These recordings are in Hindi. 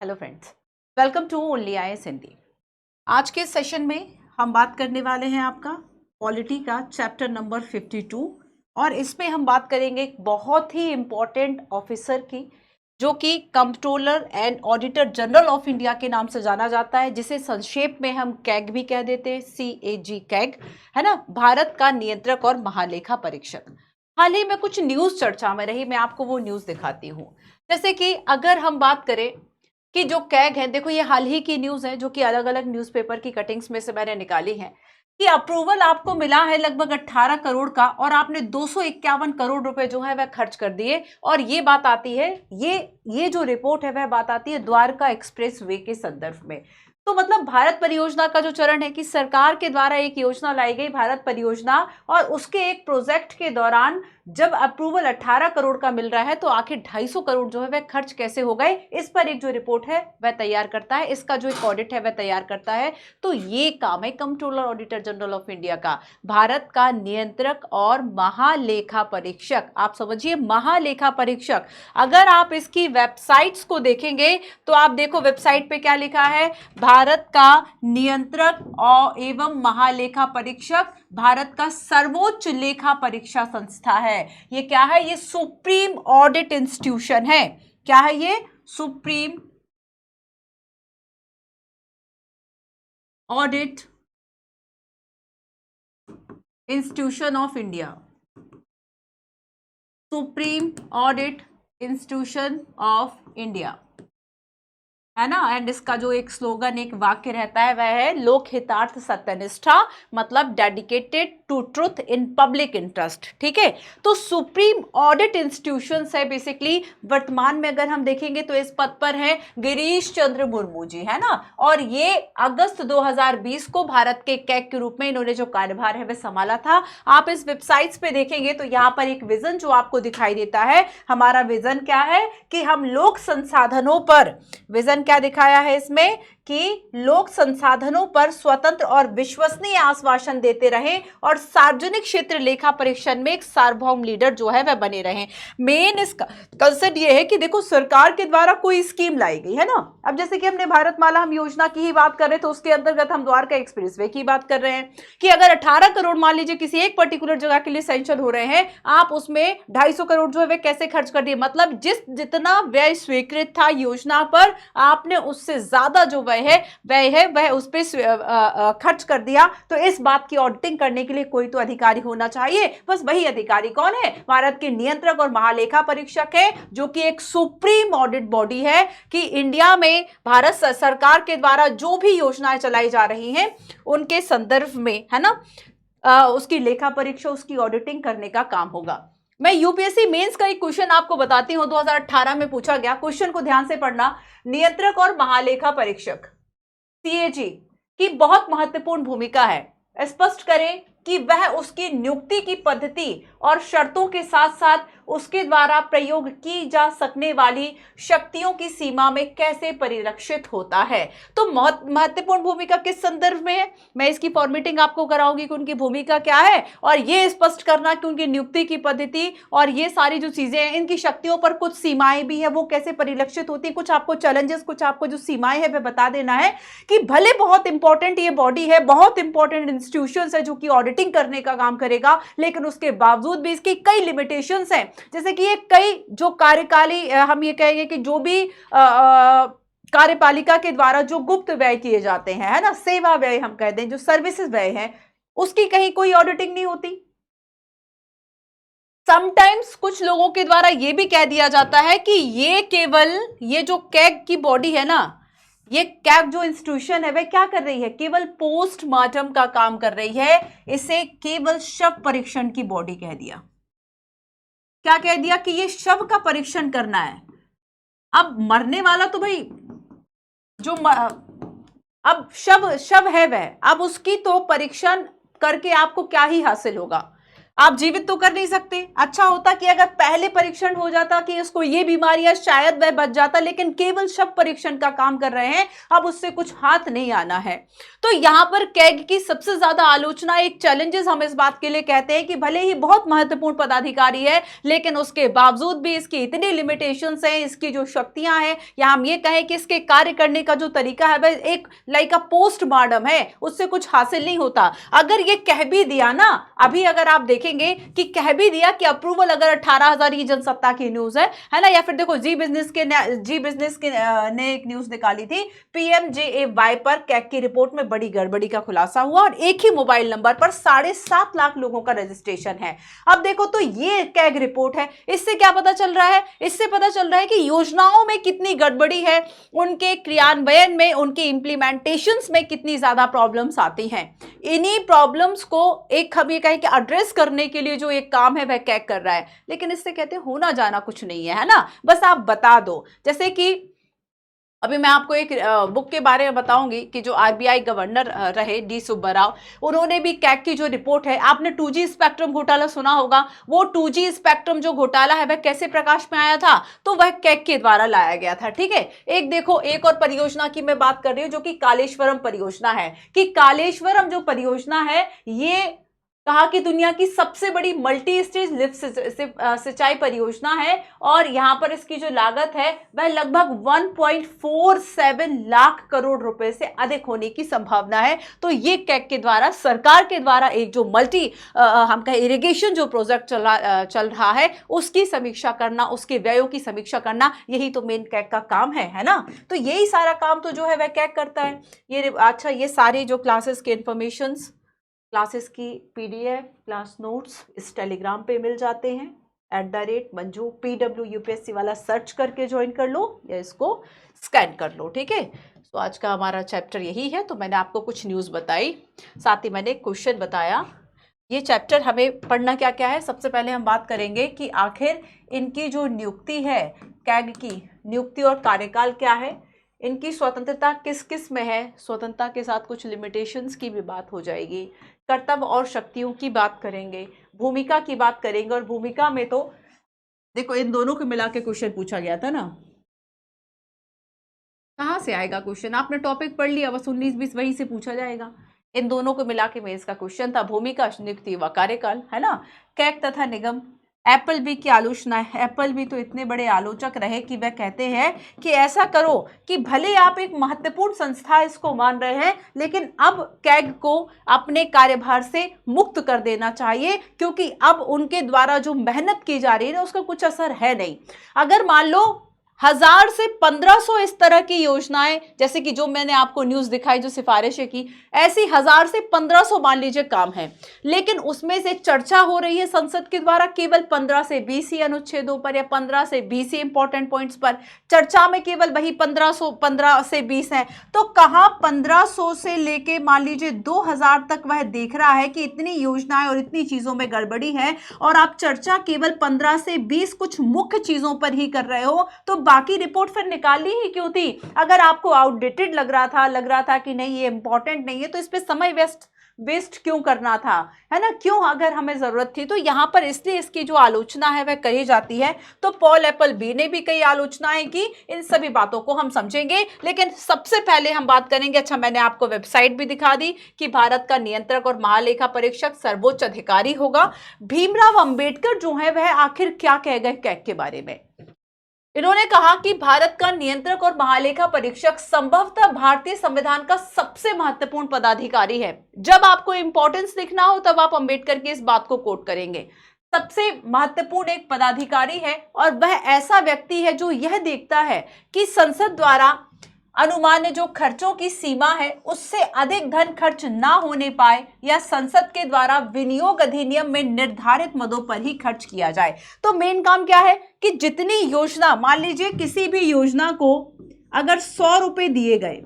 Hello friends, welcome to only IAS Hindi. आज के सेशन में हम बात करने वाले हैं आपका पॉलिटी का चैप्टर नंबर 52 और इसमें हम बात करेंगे एक बहुत ही इम्पोर्टेंट ऑफिसर की जो कि controller and auditor general of India के नाम से जाना जाता है, जिसे संक्षेप में हम कैग भी कह देते हैं, CAG कैग, है ना। भारत का नियंत्रक और महालेखा परीक्षक। हाल ही में कुछ न्यूज चर्चा में रही, मैं आपको वो न्यूज दिखाती हूँ। जैसे कि अगर हम बात करें कि जो कैग है, देखो ये हाल ही की न्यूज है जो कि अलग अलग न्यूज़पेपर की कटिंग्स में से मैंने निकाली है कि अप्रूवल आपको मिला है लगभग 18 करोड़ का और आपने 251 करोड़ रुपए जो है वह खर्च कर दिए। और ये बात आती है, ये जो रिपोर्ट है वह बात आती है द्वारका एक्सप्रेस वे के संदर्भ में। तो मतलब भारत परियोजना का जो चरण है कि सरकार के द्वारा एक योजना लाई गई भारत परियोजना, और उसके एक प्रोजेक्ट के दौरान जब अप्रूवल 18 करोड़ का मिल रहा है तो आखिर 250 करोड़ जो है वह खर्च कैसे हो गए, इस पर एक जो रिपोर्ट है वह तैयार करता है, इसका जो एक ऑडिट है वह तैयार करता है। तो ये काम है controller auditor general of India का, भारत का नियंत्रक और महालेखा परीक्षक। आप समझिए, महालेखा परीक्षक। अगर आप इसकी वेबसाइट्स को देखेंगे तो आप देखो वेबसाइट पे क्या लिखा है, भारत का नियंत्रक और एवं महालेखा परीक्षक भारत का सर्वोच्च लेखा परीक्षा संस्था है। ये क्या है? ये सुप्रीम ऑडिट इंस्टीट्यूशन है। क्या है ये? Supreme audit institution of India, supreme audit institution of India, है ना। एंड इसका जो एक स्लोगन, एक वाक्य रहता है वह है लोक हितार्थ सत्यनिष्ठा, मतलब dedicated to truth in public interest. ठीक है, तो सुप्रीम ऑडिट इंस्टीट्यूशन है बेसिकली। वर्तमान में अगर हम देखेंगे तो इस पद पर है गिरीश चंद्र मुर्मू जी, है ना। और ये अगस्त 2020 को भारत के कैग के रूप में इन्होंने जो कार्यभार है वह संभाला था। आप इस वेबसाइट्स पे देखेंगे तो यहाँ पर एक विजन जो आपको दिखाई देता है। हमारा विजन क्या है कि हम लोक संसाधनों पर, विजन क्या दिखाया है इसमें कि लोक संसाधनों पर स्वतंत्र और विश्वसनीय आश्वासन देते रहें और सार्वजनिक क्षेत्र लेखा परीक्षण में एक सार्वभौम लीडर जो है वह बने रहें। मेन इसका कंसेप्ट ये है कि देखो सरकार के द्वारा कोई स्कीम लाई गई है ना। अब जैसे कि हमने भारतमाला हम योजना की ही बात कर रहे हैं, तो उसके अंतर्गत हम द्वारका एक्सप्रेसवे की बात कर रहे हैं कि अगर 18 करोड़ मान लीजिए किसी एक पर्टिकुलर जगह के लिए सैंक्शन हो रहे हैं, आप उसमें 250 करोड़ जो है वह कैसे खर्च कर दिए, मतलब जितना व्यय स्वीकृत था योजना पर, आपने उससे ज्यादा जो वह उस पर खर्च कर दिया। तो इस बात की ऑडिटिंग करने के लिए कोई तो अधिकारी होना चाहिए। बस वही अधिकारी कौन है? भारत के नियंत्रक और महालेखा परीक्षक है, जो कि एक सुप्रीम ऑडिट बॉडी है कि इंडिया में भारत सरकार के द्वारा जो भी योजनाएं चलाई जा रही हैं उनके संदर्भ में, है ना, उसकी लेखा परीक्षा, उसकी ऑडिटिंग करने का काम होगा। मैं यूपीएससी मेंस का एक क्वेश्चन आपको बताती हूं, 2018 में पूछा गया। क्वेश्चन को ध्यान से पढ़ना। नियंत्रक और महालेखा परीक्षक CAG की बहुत महत्वपूर्ण भूमिका है। स्पष्ट करें कि वह उसकी नियुक्ति की पद्धति और शर्तों के साथ साथ उसके द्वारा प्रयोग की जा सकने वाली शक्तियों की सीमा में कैसे परिलक्षित होता है। तो महत्वपूर्ण भूमिका किस संदर्भ में है, मैं इसकी फॉर्मेटिंग आपको कराऊंगी कि उनकी भूमिका क्या है, और ये स्पष्ट करना कि उनकी नियुक्ति की पद्धति और ये सारी जो चीजें हैं, इनकी शक्तियों पर कुछ सीमाएं भी है, वो कैसे परिलक्षित होती है, कुछ आपको चैलेंजेस, कुछ आपको जो सीमाएं है वह बता देना है कि भले बहुत इंपॉर्टेंट ये बॉडी है, बहुत इंपॉर्टेंट इंस्टीट्यूशन है जो कि ऑडिटिंग करने का काम करेगा, लेकिन उसके बावजूद भी इसकी कई लिमिटेशंस हैं। जैसे कि ये कई जो कार्यकाली, हम ये कहेंगे कि जो भी कार्यपालिका के द्वारा जो गुप्त व्यय किए जाते हैं, है ना, सेवा व्यय हम कहते हैं, जो सर्विसेज व्यय है, उसकी कहीं कोई ऑडिटिंग नहीं होती। समटाइम्स कुछ लोगों के द्वारा यह भी कह दिया जाता है कि ये केवल, ये जो कैग की बॉडी है ना, ये कैग जो इंस्टीट्यूशन है वह क्या कर रही है, केवल पोस्टमार्टम का काम कर रही है। इसे केवल शव परीक्षण की बॉडी कह दिया। क्या कह दिया कि ये शव का परीक्षण करना है। अब मरने वाला तो भाई जो अब शव है वह, अब उसकी तो परीक्षण करके आपको क्या ही हासिल होगा। आप जीवित तो कर नहीं सकते। अच्छा होता कि अगर पहले परीक्षण हो जाता कि इसको ये बीमारी है, शायद वह बच जाता, लेकिन केवल शव परीक्षण का काम कर रहे हैं, अब उससे कुछ हाथ नहीं आना है। तो यहां पर कैग की सबसे ज्यादा आलोचना, एक चैलेंजेस हम इस बात के लिए कहते हैं कि भले ही बहुत महत्वपूर्ण पदाधिकारी है, लेकिन उसके बावजूद भी इसकी इतनी लिमिटेशंस हैं, इसकी जो शक्तियां हैं, या हम ये कहें कि इसके कार्य करने का जो तरीका है वह एक लाइक अ पोस्टमार्टम है, उससे कुछ हासिल नहीं होता। अगर ये कह भी दिया ना, अभी अगर आप देखेंगे कि कह भी दिया कि अप्रूवल अगर 18,000, ये जनसत्ता की न्यूज है ना, या फिर देखो जी बिजनेस के ने एक न्यूज निकाली थी, पीएमजेएवाई पर कैग की रिपोर्ट में बड़ी गड़बड़ी का खुलासा हुआ और एक ही मोबाइल नंबर पर 7.5 लाख लोगों का रजिस्ट्रेशन है। अब देखो, तो ये कैग रिपोर्ट है, इससे क्या पता चल रहा है? इससे पता चल रहा है कि योजनाओं में कितनी गड़बड़ी है, उनके क्रियान्वयन में, उनके इंप्लीमेंटेशंस में कितनी ज्यादा प्रॉब्लम्स आती हैं। इन्हीं प्रॉब्लम्स को एक हम ये कहें कि एड्रेस करने के लिए जो एक काम है वह कैग कर रहा है, लेकिन इससे कहते हैं होना जाना कुछ नहीं है ना, बस आप बता दो। जैसे कि अभी मैं आपको एक बुक के बारे में बताऊंगी कि जो आरबीआई गवर्नर रहे डी सुब्बा राव, उन्होंने भी कैग की जो रिपोर्ट है, आपने 2G स्पेक्ट्रम घोटाला सुना होगा, वो 2G स्पेक्ट्रम जो घोटाला है वह कैसे प्रकाश में आया था? तो वह कैग के द्वारा लाया गया था। ठीक है, एक देखो, एक और परियोजना की मैं बात कर रही हूं जो कि कालेश्वरम परियोजना है, कि कालेश्वरम जो परियोजना है, ये कहा कि दुनिया की सबसे बड़ी मल्टी स्टेज लिफ्ट सिंचाई परियोजना है, और यहां पर इसकी जो लागत है वह लगभग 1.47 लाख करोड़ रुपए से अधिक होने की संभावना है। तो ये कैग के द्वारा, सरकार के द्वारा एक जो हम कहें इरिगेशन जो प्रोजेक्ट चल रहा है, उसकी समीक्षा करना, उसके व्ययों की समीक्षा करना, यही तो मेन कैग का काम है ना। तो यही सारा काम तो जो है वह कैग करता है। ये अच्छा, ये सारी जो क्लासेस के इंफॉर्मेशन, क्लासेस की पीडीएफ, क्लास नोट्स इस टेलीग्राम पे मिल जाते हैं, @मंजू PW UPSC वाला सर्च करके ज्वाइन कर लो या इसको स्कैन कर लो। ठीक है, तो आज का हमारा चैप्टर यही है। तो मैंने आपको कुछ न्यूज़ बताई, साथ ही मैंने एक क्वेश्चन बताया। ये चैप्टर हमें पढ़ना क्या क्या है, सबसे पहले हम बात करेंगे कि आखिर इनकी जो नियुक्ति है, कैग की नियुक्ति और कार्यकाल क्या है, इनकी स्वतंत्रता किस किस में है, स्वतंत्रता के साथ कुछ लिमिटेशंस की भी बात हो जाएगी, कर्तव्य और शक्तियों की बात करेंगे, भूमिका की बात करेंगे। और भूमिका में तो देखो, इन दोनों को मिला के क्वेश्चन पूछा गया था ना, कहाँ से आएगा क्वेश्चन? आपने टॉपिक पढ़ लिया, बस 19-20 वहीं से पूछा जाएगा। इन दोनों को मिला के मेंस का क्वेश्चन था, भूमिका, नियुक्ति व कार्यकाल, है ना। कैग तथा निगम, एप्पल बी की आलोचना है। एप्पल बी तो इतने बड़े आलोचक रहे कि वह कहते हैं कि ऐसा करो कि भले आप एक महत्वपूर्ण संस्था इसको मान रहे हैं, लेकिन अब कैग को अपने कार्यभार से मुक्त कर देना चाहिए, क्योंकि अब उनके द्वारा जो मेहनत की जा रही है उसका कुछ असर है नहीं। अगर मान लो 1000 से 1500 इस तरह की योजनाएं, जैसे कि जो मैंने आपको न्यूज दिखाई, जो सिफारिशें की, ऐसी 1000 से 1500 मान लीजिए काम है, लेकिन उसमें से चर्चा हो रही है संसद के द्वारा केवल 15 से 20 ही अनुच्छेदों पर, या 15 से 20 ही इंपॉर्टेंट पॉइंट्स पर। चर्चा में केवल वही 15 से 20 है, तो कहां 1500 से लेके मान लीजिए 2000 तक वह देख रहा है कि इतनी योजनाएं और इतनी चीजों में गड़बड़ी है, और आप चर्चा केवल 15 से 20 कुछ मुख्य चीजों पर ही कर रहे हो, तो बाकी रिपोर्ट फिर निकालनी ही क्यों थी? अगर आपको आउटडेटेड लग रहा था कि नहीं ये इंपॉर्टेंट नहीं है, तो इस पे समय वेस्ट क्यों करना था, है ना? क्यों, अगर हमें जरूरत थी। तो यहां पर इसलिए इसकी जो आलोचना है वह कही जाती है। तो पॉल एप्पल बी ने भी कई आलोचनाएं की, इन सभी बातों को हम समझेंगे। लेकिन सबसे पहले हम बात करेंगे, अच्छा मैंने आपको वेबसाइट भी दिखा दी कि भारत का नियंत्रक और महालेखा परीक्षक सर्वोच्च अधिकारी होगा। भीमराव अंबेडकर जो है वह आखिर क्या कह गए कैग के बारे में? इन्होंने कहा कि भारत का नियंत्रक और महालेखा परीक्षक संभवतः भारतीय संविधान का सबसे महत्वपूर्ण पदाधिकारी है। जब आपको इंपॉर्टेंस लिखना हो तब आप अंबेडकर की इस बात को कोट करेंगे। सबसे महत्वपूर्ण एक पदाधिकारी है, और वह ऐसा व्यक्ति है जो यह देखता है कि संसद द्वारा अनुमान्य जो खर्चों की सीमा है उससे अधिक धन खर्च ना होने पाए, या संसद के द्वारा विनियोग अधिनियम में निर्धारित मदों पर ही खर्च किया जाए। तो मेन काम क्या है कि जितनी योजना, मान लीजिए किसी भी योजना को अगर 100 रुपए दिए गए,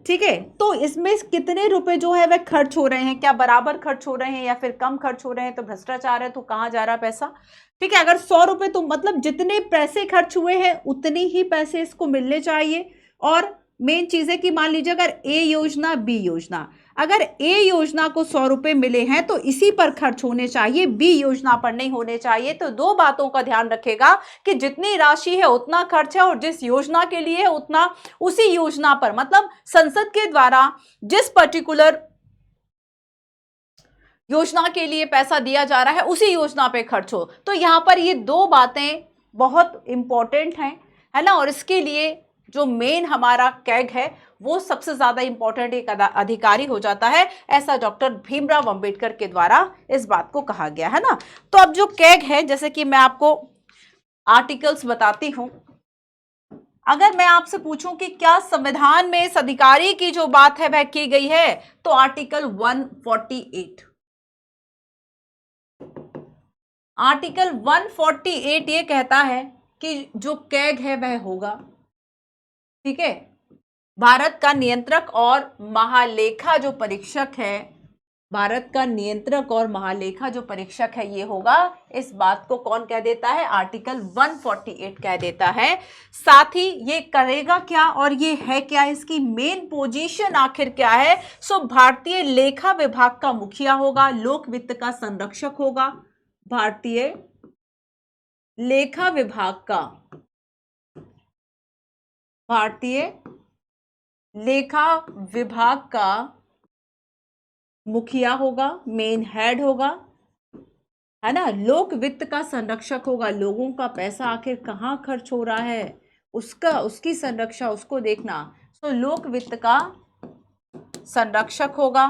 ठीक है, तो इसमें कितने रुपए जो है वह खर्च हो रहे हैं, क्या बराबर खर्च हो रहे हैं या फिर कम खर्च हो रहे हैं, तो भ्रष्टाचार है, तो कहां जा रहा है पैसा? ठीक है, अगर 100 रुपए, तो मतलब जितने पैसे खर्च हुए हैं उतनी ही पैसे इसको मिलने चाहिए। और मेन चीज है कि मान लीजिए अगर ए योजना, बी योजना, अगर ए योजना को 100 रुपए मिले हैं तो इसी पर खर्च होने चाहिए, बी योजना पर नहीं होने चाहिए। तो दो बातों का ध्यान रखेगा कि जितनी राशि है उतना खर्च है, और जिस योजना के लिए है उतना उसी योजना पर, मतलब संसद के द्वारा जिस पर्टिकुलर योजना के लिए पैसा दिया जा रहा है उसी योजना पे खर्च हो। तो यहां पर ये दो बातें बहुत इंपॉर्टेंट हैं, है ना। और इसके लिए जो मेन हमारा कैग है वो सबसे ज्यादा इंपॉर्टेंट एक अधिकारी हो जाता है, ऐसा डॉक्टर भीमराव अंबेडकर के द्वारा इस बात को कहा गया है ना। तो अब जो कैग है, जैसे कि मैं आपको आर्टिकल्स बताती हूं, अगर मैं आपसे पूछूं कि क्या संविधान में इस अधिकारी की जो बात है वह की गई है, तो आर्टिकल 148, आर्टिकल 148 ये कहता है कि जो कैग है वह होगा, ठीक है, भारत का नियंत्रक और महालेखा जो परीक्षक है, भारत का नियंत्रक और महालेखा जो परीक्षक है ये होगा। इस बात को कौन कह देता है? आर्टिकल 148 कह देता है। साथ ही ये करेगा क्या और ये है क्या, इसकी मेन पोजीशन आखिर क्या है? सो भारतीय लेखा विभाग का मुखिया होगा, लोक वित्त का संरक्षक होगा, भारतीय लेखा विभाग का, भारतीय लेखा विभाग का मुखिया होगा, मेन हेड होगा, है ना। लोक वित्त का संरक्षक होगा, लोगों का पैसा आखिर कहां खर्च हो रहा है उसकी संरक्षा, उसको देखना। तो लोक वित्त का संरक्षक होगा,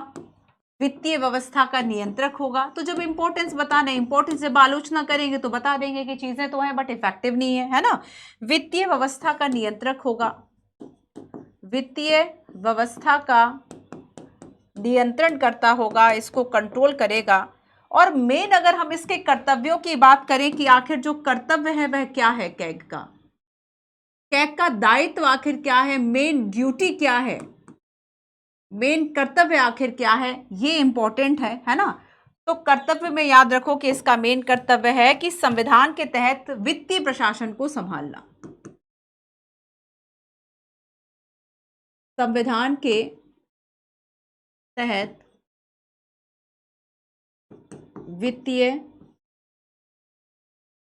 वित्तीय व्यवस्था का नियंत्रक होगा। तो जब इंपॉर्टेंस बताना है, इंपॉर्टेंस जब आलोचना करेंगे तो बता देंगे कि चीजें तो हैं बट इफेक्टिव नहीं है ना। वित्तीय व्यवस्था का नियंत्रक होगा, वित्तीय व्यवस्था का नियंत्रण करता होगा, इसको कंट्रोल करेगा। और मेन अगर हम इसके कर्तव्यों की बात करें कि आखिर जो कर्तव्य है वह क्या है कैग का, कैग का दायित्व आखिर क्या है, मेन ड्यूटी क्या है, मेन कर्तव्य आखिर क्या है, ये इंपॉर्टेंट है ना। तो कर्तव्य में याद रखो कि इसका मेन कर्तव्य है कि संविधान के तहत वित्तीय प्रशासन को संभालना, संविधान के तहत वित्तीय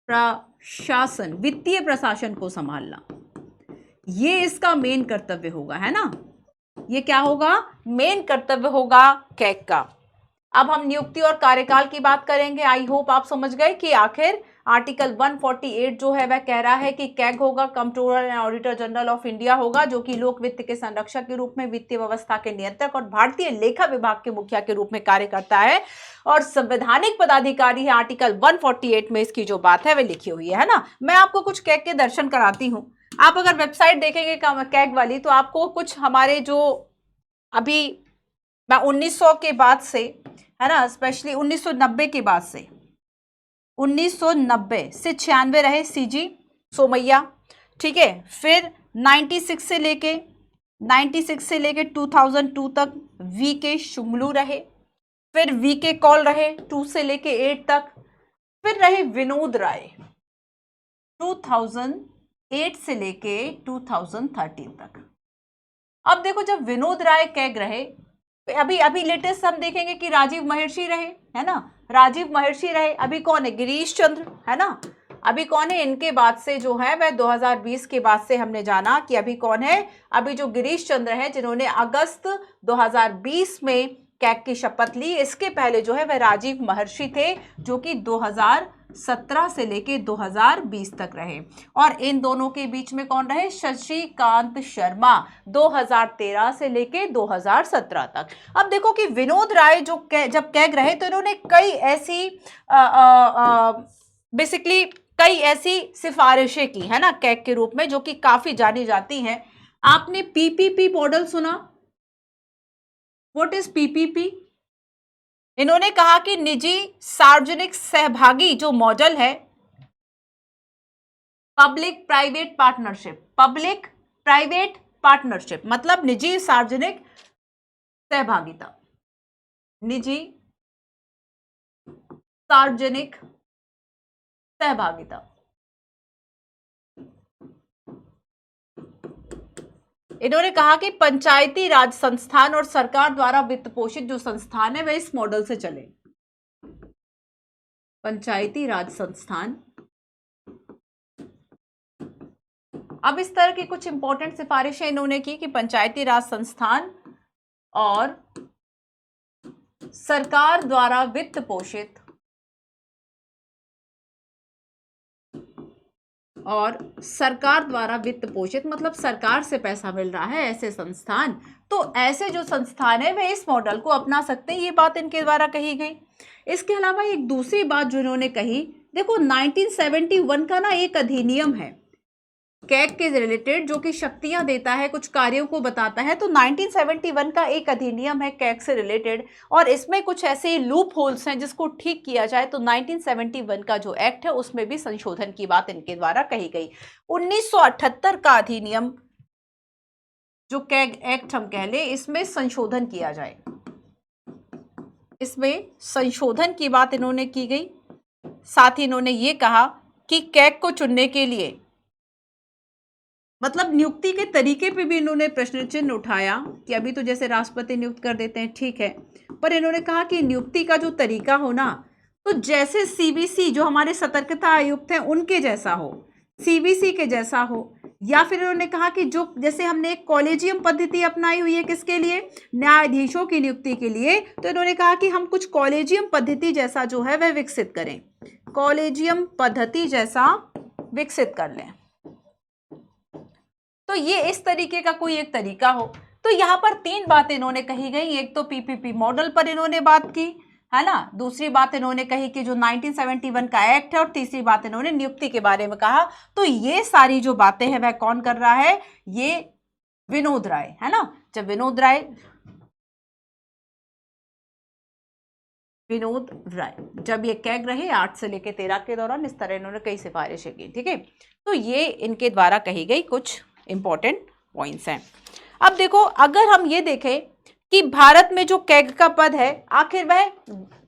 प्रशासन, वित्तीय प्रशासन को संभालना, ये इसका मेन कर्तव्य होगा, है ना। ये क्या होगा? मेन कर्तव्य होगा कैग का। अब हम नियुक्ति और कार्यकाल की बात करेंगे। आई होप आप समझ गए कि आखिर आर्टिकल 148 जो है वह कह रहा है कि कैग होगा, controller and auditor general of India होगा, जो कि लोक वित्त के संरक्षक के रूप में, वित्तीय व्यवस्था के नियंत्रक और भारतीय लेखा विभाग के मुखिया के रूप में कार्य करता है। और संवैधानिक पदाधिकारी है, आर्टिकल 148 में इसकी जो बात है वह लिखी हुई है ना। मैं आपको कुछ कैग के दर्शन कराती हूं। आप अगर वेबसाइट देखेंगे कैग वाली तो आपको कुछ हमारे जो अभी 1900 के बाद से, है ना, स्पेशली 1990 के बाद से, 1990 से 96 रहे सीजी सोमैया, ठीक है। फिर 96 से लेके 2002 तक वी के शुंगलू रहे, फिर वी के कॉल रहे 2 से लेके 8 तक, फिर रहे विनोद राय 2008 से लेके 2013 तक। अब देखो जब विनोद राय कैग रहे, अभी अभी लेटेस्ट हम देखेंगे कि राजीव महर्षि रहे, है ना, राजीव महर्षि रहे। अभी कौन है? गिरीश चंद्र, है ना। अभी कौन है? इनके बाद से जो है वह 2020 के बाद से हमने जाना कि अभी कौन है। अभी जो गिरीश चंद्र है जिन्होंने अगस्त 2020 में कैग की शपथ ली। इसके पहले जो है वह राजीव महर्षि थे, जो कि 2017 से लेके 2020 तक रहे। और इन दोनों के बीच में कौन रहे? शशिकांत शर्मा, 2013 से लेके 2017 तक। अब देखो कि विनोद राय जो जब कैग रहे तो इन्होंने कई ऐसी बेसिकली कई ऐसी सिफारिशें की, है ना, कैग के रूप में, जो कि काफी जानी जाती हैं। आपने पीपीपी मॉडल सुना? What is PPP? इन्होंने कहा कि निजी सार्वजनिक सहभागी जो मॉडल है, public private partnership, public private partnership मतलब निजी सार्वजनिक सहभागिता, निजी सार्वजनिक सहभागिता। इन्होंने कहा कि पंचायती राज संस्थान और सरकार द्वारा वित्त पोषित जो संस्थान है वह इस मॉडल से चले। पंचायती राज संस्थान। अब इस तरह की कुछ इंपॉर्टेंट सिफारिशें इन्होंने की कि पंचायती राज संस्थान और सरकार द्वारा वित्त पोषित मतलब सरकार से पैसा मिल रहा है ऐसे संस्थान, तो ऐसे जो संस्थान है वे इस मॉडल को अपना सकते हैं, ये बात इनके द्वारा कही गई। इसके अलावा एक दूसरी बात जो इन्होंने कही, देखो 1971 का ना एक अधिनियम है कैग के रिलेटेड जो कि शक्तियां देता है, कुछ कार्यों को बताता है। तो 1971 का एक अधिनियम है कैग से रिलेटेड और इसमें कुछ ऐसे लूप होल्स हैं जिसको ठीक किया जाए। तो 1971 का जो एक्ट है उसमें भी संशोधन की बात इनके द्वारा कही गई। 1978 का अधिनियम जो कैग एक्ट हम कह ले, इसमें संशोधन किया जाए, इसमें संशोधन की बात इन्होंने की गई। साथ ही इन्होंने ये कहा कि कैग को चुनने के लिए मतलब नियुक्ति के तरीके पे भी इन्होंने प्रश्न चिन्ह उठाया कि अभी तो जैसे राष्ट्रपति नियुक्त कर देते हैं, ठीक है, पर इन्होंने कहा कि नियुक्ति का जो तरीका हो ना, तो जैसे सीबीसी जो हमारे सतर्कता आयुक्त हैं उनके जैसा हो, सीबीसी के जैसा हो, या फिर इन्होंने कहा कि जो जैसे हमने एक कॉलेजियम पद्धति अपनाई हुई है किसके लिए, न्यायाधीशों की नियुक्ति के लिए, तो इन्होंने कहा कि हम कुछ कॉलेजियम पद्धति जैसा जो है वह विकसित करें, कॉलेजियम पद्धति जैसा विकसित कर लें। तो ये इस तरीके का कोई एक तरीका हो। तो यहां पर तीन बातें इन्होंने कही गई, एक तो पीपीपी मॉडल पर इन्होंने बात की है ना, दूसरी बात इन्होंने कही कि जो 1971 का एक्ट है, और तीसरी बात इन्होंने नियुक्ति के बारे में कहा। तो ये सारी जो बातें हैं वह कौन कर रहा है, ये विनोद राय है ना। जब विनोद राय जब ये कैग रहे 8 से लेकर 13 के दौरान, इस तरह इन्होंने कई सिफारिशें की, ठीक है। तो ये इनके द्वारा कही गई कुछ इंपॉर्टेंट पॉइंट्स हैं। अब देखो, अगर हम ये देखें कि भारत में जो कैग का पद है आखिर वह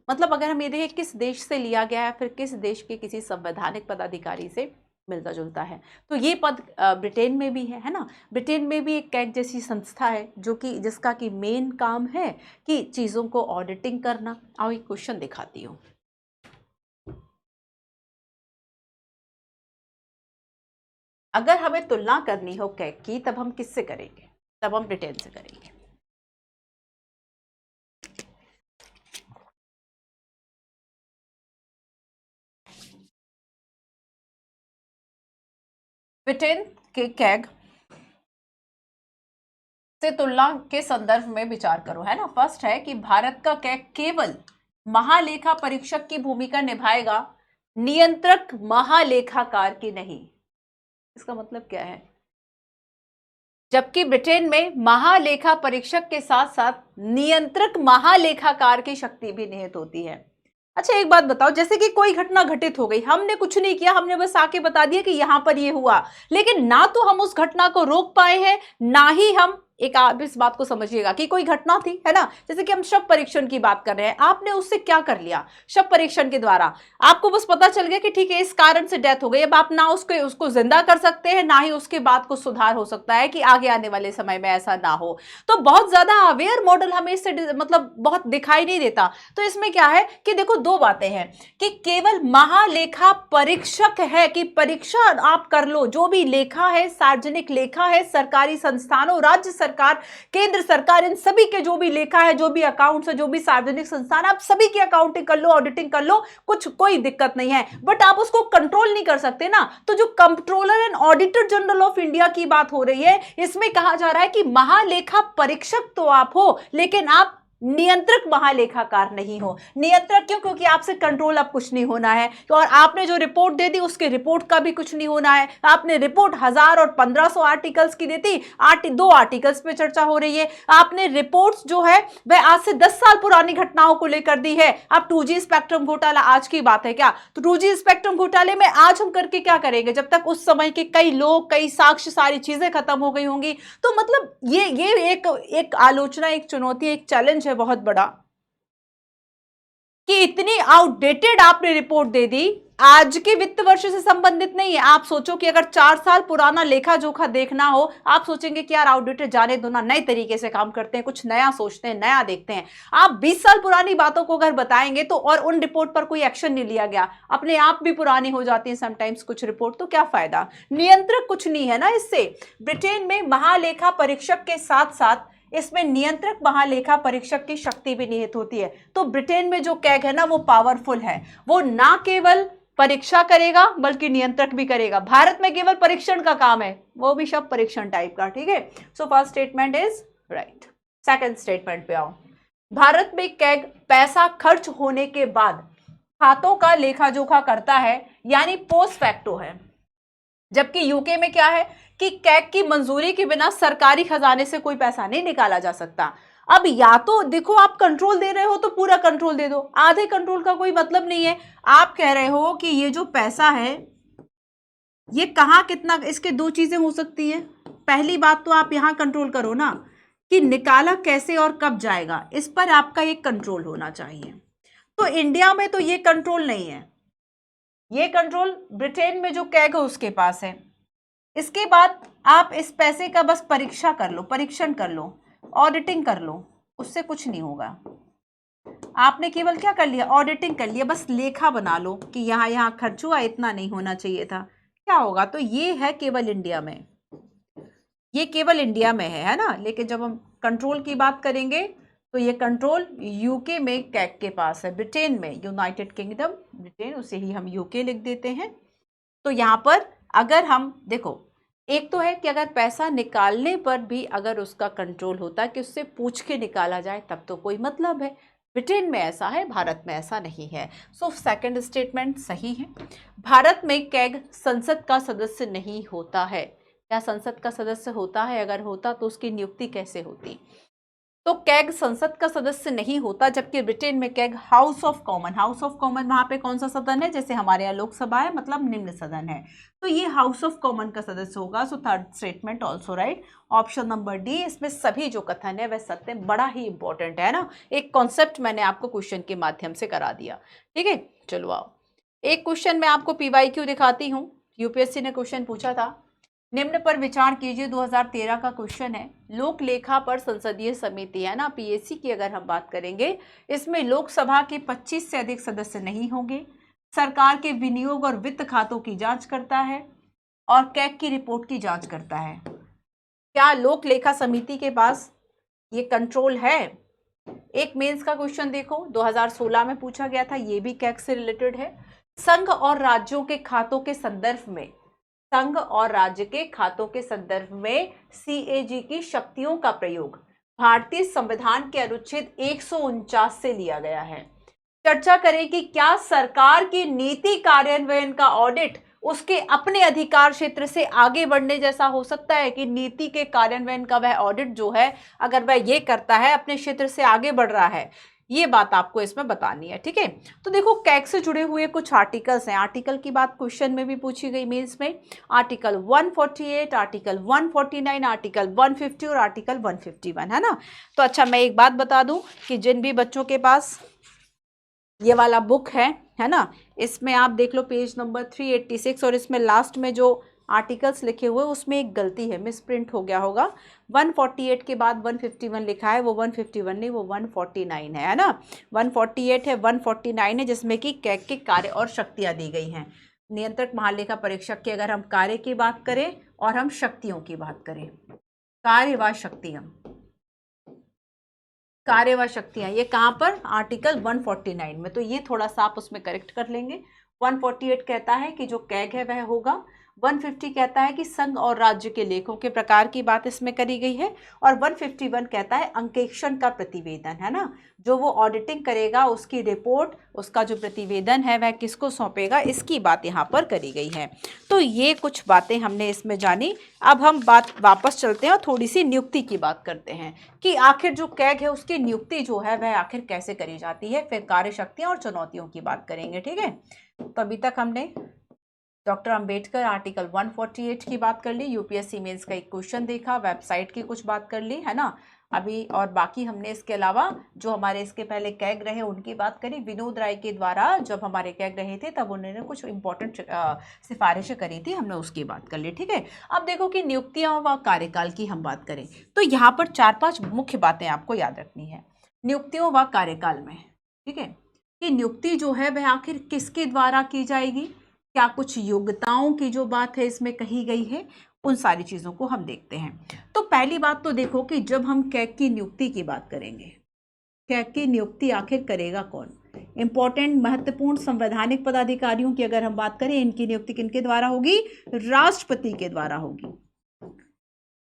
मतलब अगर हम ये देखें किस देश से लिया गया है, फिर किस देश के किसी संवैधानिक पदाधिकारी से मिलता जुलता है, तो ये पद ब्रिटेन में भी है ना। ब्रिटेन में भी एक कैग जैसी संस्था है जो कि जिसका कि मेन काम है कि चीज़ों को ऑडिटिंग करना। आओ एक क्वेश्चन दिखाती हूँ। अगर हमें तुलना करनी हो कैग की, तब हम किससे करेंगे, तब हम ब्रिटेन से करेंगे। ब्रिटेन के कैग से तुलना के संदर्भ में विचार करो, है ना। फर्स्ट है कि भारत का कैग केवल महालेखा परीक्षक की भूमिका निभाएगा, नियंत्रक महालेखाकार की नहीं। इसका मतलब क्या है, जबकि ब्रिटेन में महालेखा परीक्षक के साथ साथ नियंत्रक महालेखाकार की शक्ति भी निहित होती है। अच्छा एक बात बताओ, जैसे कि कोई घटना घटित हो गई, हमने कुछ नहीं किया, हमने बस आके बता दिया कि यहां पर ये हुआ, लेकिन ना तो हम उस घटना को रोक पाए हैं, ना ही हम एक आप इस बात को समझिएगा कि कोई घटना थी, है ना। जैसे कि हम शव परीक्षण की बात कर रहे हैं, आपने उससे क्या कर लिया, शव परीक्षण के द्वारा आपको बस पता चल गया कि ठीक है इस कारण से डेथ हो गई। अब आप ना उसको जिंदा कर सकते हैं, ना ही उसके बाद कुछ सुधार हो सकता है कि आगे आने वाले समय में ऐसा ना हो। तो बहुत ज्यादा अवेयर मॉडल हमें इससे मतलब बहुत दिखाई नहीं देता। तो इसमें क्या है कि देखो दो बातें हैं कि केवल महालेखा परीक्षक है कि परीक्षा आप कर लो, जो भी लेखा है, सार्वजनिक लेखा है, सरकारी संस्थानों, राज्य सरकार, केंद्र सरकार, इन सभी के जो भी लेखा है, जो भी अकाउंट्स है, जो भी सार्वजनिक संस्थान, आप सभी की अकाउंटिंग कर लो, ऑडिटिंग कर लो, कोई दिक्कत नहीं है। बट आप उसको कंट्रोल नहीं कर सकते ना। तो जो controller and auditor general of India की बात हो रही है, इसमें कहा जा रहा है कि महालेखा परीक्षक तो आप हो, लेकिन आप नियंत्रक महालेखाकार नहीं हो। नियंत्रक क्यों, क्योंकि आपसे कंट्रोल अब कुछ नहीं होना है, और आपने जो रिपोर्ट दे दी उसके रिपोर्ट का भी कुछ नहीं होना है। आपने रिपोर्ट 1000 और 1500 आर्टिकल्स की देती, 2 आर्टिकल्स पे चर्चा हो रही है। आपने रिपोर्ट्स जो है वह आज से 10 साल पुरानी घटनाओं को लेकर दी है। अब 2G स्पेक्ट्रम घोटाला आज की बात है क्या, तो 2G स्पेक्ट्रम घोटाले में आज हम करके क्या करेंगे, जब तक उस समय के कई लोग, कई साक्ष्य, सारी चीजें खत्म हो गई होंगी। तो मतलब ये एक आलोचना, एक चुनौती, एक चैलेंज बहुत बड़ा कि इतनी आउटडेटेड आपने रिपोर्ट दे दी, आज के वित्त वर्ष से संबंधित नहीं है। आप सोचो कि अगर 4 साल पुराना लेखा जोखा देखना हो, आप सोचेंगे कि यार ऑडिटर जाने दो ना, नए तरीके से काम करते हैं, कुछ नया सोचते हैं, नया देखते हैं। आप 20 साल पुरानी बातों को अगर बताएंगे तो, और उन रिपोर्ट पर कोई एक्शन नहीं लिया गया, अपने आप भी पुरानी हो जाती है समटाइम्स कुछ रिपोर्ट, तो क्या फायदा? नियंत्रक कुछ नहीं है ना इससे। ब्रिटेन में महालेखा परीक्षक के साथ साथ इसमें नियंत्रक महालेखा परीक्षक की शक्ति भी निहित होती है। तो ब्रिटेन में जो कैग है ना वो पावरफुल है, वो ना केवल परीक्षा करेगा बल्कि नियंत्रक भी करेगा। भारत में केवल परीक्षण का काम है, वो भी शब्द परीक्षण टाइप का, ठीक है। So first statement is right. Second statement पे आओ। भारत में कैग पैसा खर्च होने के बाद खातों का लेखा जोखा करता है, यानी पोस्ट फैक्टो है। जबकि यूके में क्या है कि कैग की मंजूरी के बिना सरकारी खजाने से कोई पैसा नहीं निकाला जा सकता। अब या तो देखो, आप कंट्रोल दे रहे हो तो पूरा कंट्रोल दे दो, आधे कंट्रोल का कोई मतलब नहीं है। आप कह रहे हो कि ये जो पैसा है ये कहाँ कितना, इसके दो चीजें हो सकती है। पहली बात तो आप यहां कंट्रोल करो ना कि निकाला कैसे और कब जाएगा, इस पर आपका एक कंट्रोल होना चाहिए। तो इंडिया में तो ये कंट्रोल नहीं है, ये कंट्रोल ब्रिटेन में जो कैग है उसके पास है। इसके बाद आप इस पैसे का बस परीक्षा कर लो, परीक्षण कर लो, ऑडिटिंग कर लो, उससे कुछ नहीं होगा। आपने केवल क्या कर लिया, ऑडिटिंग कर लिया, बस लेखा बना लो कि यहाँ यहाँ खर्च हुआ, इतना नहीं होना चाहिए था, क्या होगा? तो ये है केवल इंडिया में, ये केवल इंडिया में है ना। लेकिन जब हम कंट्रोल की बात करेंगे तो ये कंट्रोल यूके में कैग के पास है, ब्रिटेन में, यूनाइटेड किंगडम, ब्रिटेन, उसे ही हम यूके लिख देते हैं। तो यहाँ पर अगर हम देखो, एक तो है कि अगर पैसा निकालने पर भी अगर उसका कंट्रोल होता है कि उससे पूछ के निकाला जाए तब तो कोई मतलब है। ब्रिटेन में ऐसा है, भारत में ऐसा नहीं है। सो सेकंड स्टेटमेंट सही है। भारत में कैग संसद का सदस्य नहीं होता है। क्या संसद का सदस्य होता है? अगर होता तो उसकी नियुक्ति कैसे होती? तो कैग संसद का सदस्य नहीं होता, जबकि ब्रिटेन में CAG house of common, house of common वहां पे कौन सा सदन है? जैसे हमारे यहाँ लोकसभा है, मतलब निम्न सदन है, तो ये हाउस ऑफ कॉमन का सदस्य होगा। So third statement also right. Option number D, इसमें सभी जो कथन है वह सत्य, बड़ा ही इंपॉर्टेंट है ना। एक कॉन्सेप्ट मैंने आपको क्वेश्चन के माध्यम से करा दिया, ठीक है। चलो आओ, एक क्वेश्चन मैं आपको PYQ दिखाती हूँ, यूपीएससी ने क्वेश्चन पूछा था। निम्न पर विचार कीजिए, 2013 का क्वेश्चन है। लोक लेखा पर संसदीय समिति है ना, PSC की अगर हम बात करेंगे, इसमें लोकसभा के 25 से अधिक सदस्य नहीं होंगे, सरकार के विनियोग और वित्त खातों की जांच करता है और कैग की रिपोर्ट की जांच करता है। क्या लोक लेखा समिति के पास ये कंट्रोल है? एक मेंस का क्वेश्चन देखो, 2016 में पूछा गया था, ये भी कैग से रिलेटेड है। संघ और राज्यों के खातों के संदर्भ में, संघ और राज्य के खातों के संदर्भ में CAG की शक्तियों का प्रयोग भारतीय संविधान के अनुच्छेद 149 से लिया गया है। चर्चा करें कि क्या सरकार की नीति कार्यान्वयन का ऑडिट उसके अपने अधिकार क्षेत्र से आगे बढ़ने जैसा हो सकता है कि नीति के कार्यान्वयन का वह ऑडिट जो है, अगर वह ये करता है, अपने क्षेत्र से आगे बढ़ रहा है, ये बात आपको इसमें बतानी है, ठीक है। तो देखो, कैग से जुड़े हुए कुछ आर्टिकल्स हैं। आर्टिकल की बात क्वेश्चन में भी पूछी गई मेंस में। आर्टिकल 148, आर्टिकल 149, आर्टिकल 150 और आर्टिकल 151, है ना। तो अच्छा, मैं एक बात बता दूं कि जिन भी बच्चों के पास ये वाला बुक है ना, इसमें आप देख लो पेज नंबर 386, और इसमें लास्ट में जो आर्टिकल्स लिखे हुए उसमें एक गलती है, मिसप्रिंट हो गया होगा। 148 के बाद 151 लिखा है, वो 151 नहीं, वो 149 है ना। 148 है, 149 है, जिसमें कि कैग के कार्य और शक्तियां दी गई हैं। नियंत्रक महालेखा परीक्षक की अगर हम कार्य की बात करें और हम शक्तियों की बात करें, कार्य व शक्तियां, कार्य व शक्तियां, ये कहाँ पर? आर्टिकल 149 में। तो ये थोड़ा सा आप उसमें करेक्ट कर लेंगे। 148 कहता है कि जो कैग है वह होगा, 150 कहता है कि संघ और राज्य के लेखों के प्रकार की बात इसमें करी गई है, और 151 कहता है अंकेक्षण का प्रतिवेदन, है ना। जो वो ऑडिटिंग करेगा उसकी रिपोर्ट, उसका जो प्रतिवेदन है वह किसको सौंपेगा, इसकी बात यहाँ पर करी गई है। तो ये कुछ बातें हमने इसमें जानी। अब हम बात वापस चलते हैं और थोड़ी सी नियुक्ति की बात करते हैं कि आखिर जो कैग है उसकी नियुक्ति जो है वह आखिर कैसे करी जाती है। फिर कार्य शक्तियाँ और चुनौतियों की बात करेंगे, ठीक है। तो अभी तक हमने डॉक्टर अंबेडकर आर्टिकल 148 की बात कर ली, यूपीएससी मेंस का एक क्वेश्चन देखा, वेबसाइट की कुछ बात कर ली है ना अभी, और बाकी हमने इसके अलावा जो हमारे इसके पहले कैग रहे उनकी बात करी। विनोद राय के द्वारा जब हमारे कैग रहे थे तब उन्होंने कुछ इंपॉर्टेंट सिफारिशें करी थी, हमने उसकी बात कर ली। ठीक है, अब देखो कि नियुक्तियां व कार्यकाल की हम बात करें तो यहाँ पर 4-5 मुख्य बातें आपको याद रखनी है नियुक्तियों व कार्यकाल में। ठीक है, कि नियुक्ति जो है वह आखिर किसके द्वारा की जाएगी, क्या कुछ योग्यताओं की जो बात है इसमें कही गई है, उन सारी चीजों को हम देखते हैं। तो पहली बात तो देखो कि जब हम कैग की नियुक्ति की बात करेंगे, कैग की नियुक्ति आखिर करेगा कौन। इंपॉर्टेंट महत्वपूर्ण संवैधानिक पदाधिकारियों की अगर हम बात करें, इनकी नियुक्ति किनके द्वारा होगी, राष्ट्रपति के द्वारा होगी,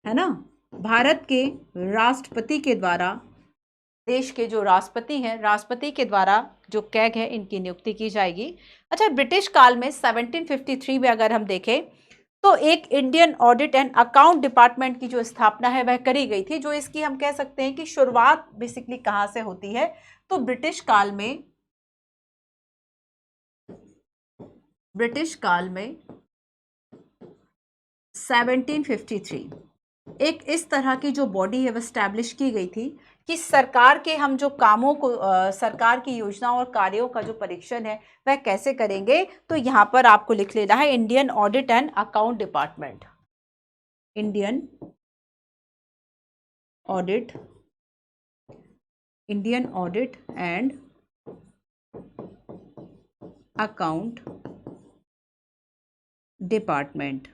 है ना। भारत के राष्ट्रपति के द्वारा, देश के जो राष्ट्रपति हैं, राष्ट्रपति के द्वारा जो कैग है इनकी नियुक्ति की जाएगी। अच्छा, ब्रिटिश काल में 1753 में अगर हम देखें तो एक Indian audit and account department की जो स्थापना है वह करी गई थी, जो इसकी हम कह सकते हैं कि शुरुआत बेसिकली कहां से होती है, तो ब्रिटिश काल में 1753 एक इस तरह की जो बॉडी है वह स्टैब्लिश की गई थी कि सरकार के हम जो कामों को सरकार की योजनाओं और कार्यों का जो परीक्षण है वह कैसे करेंगे। तो यहां पर आपको लिख लेना है Indian audit and account department, Indian audit and account department,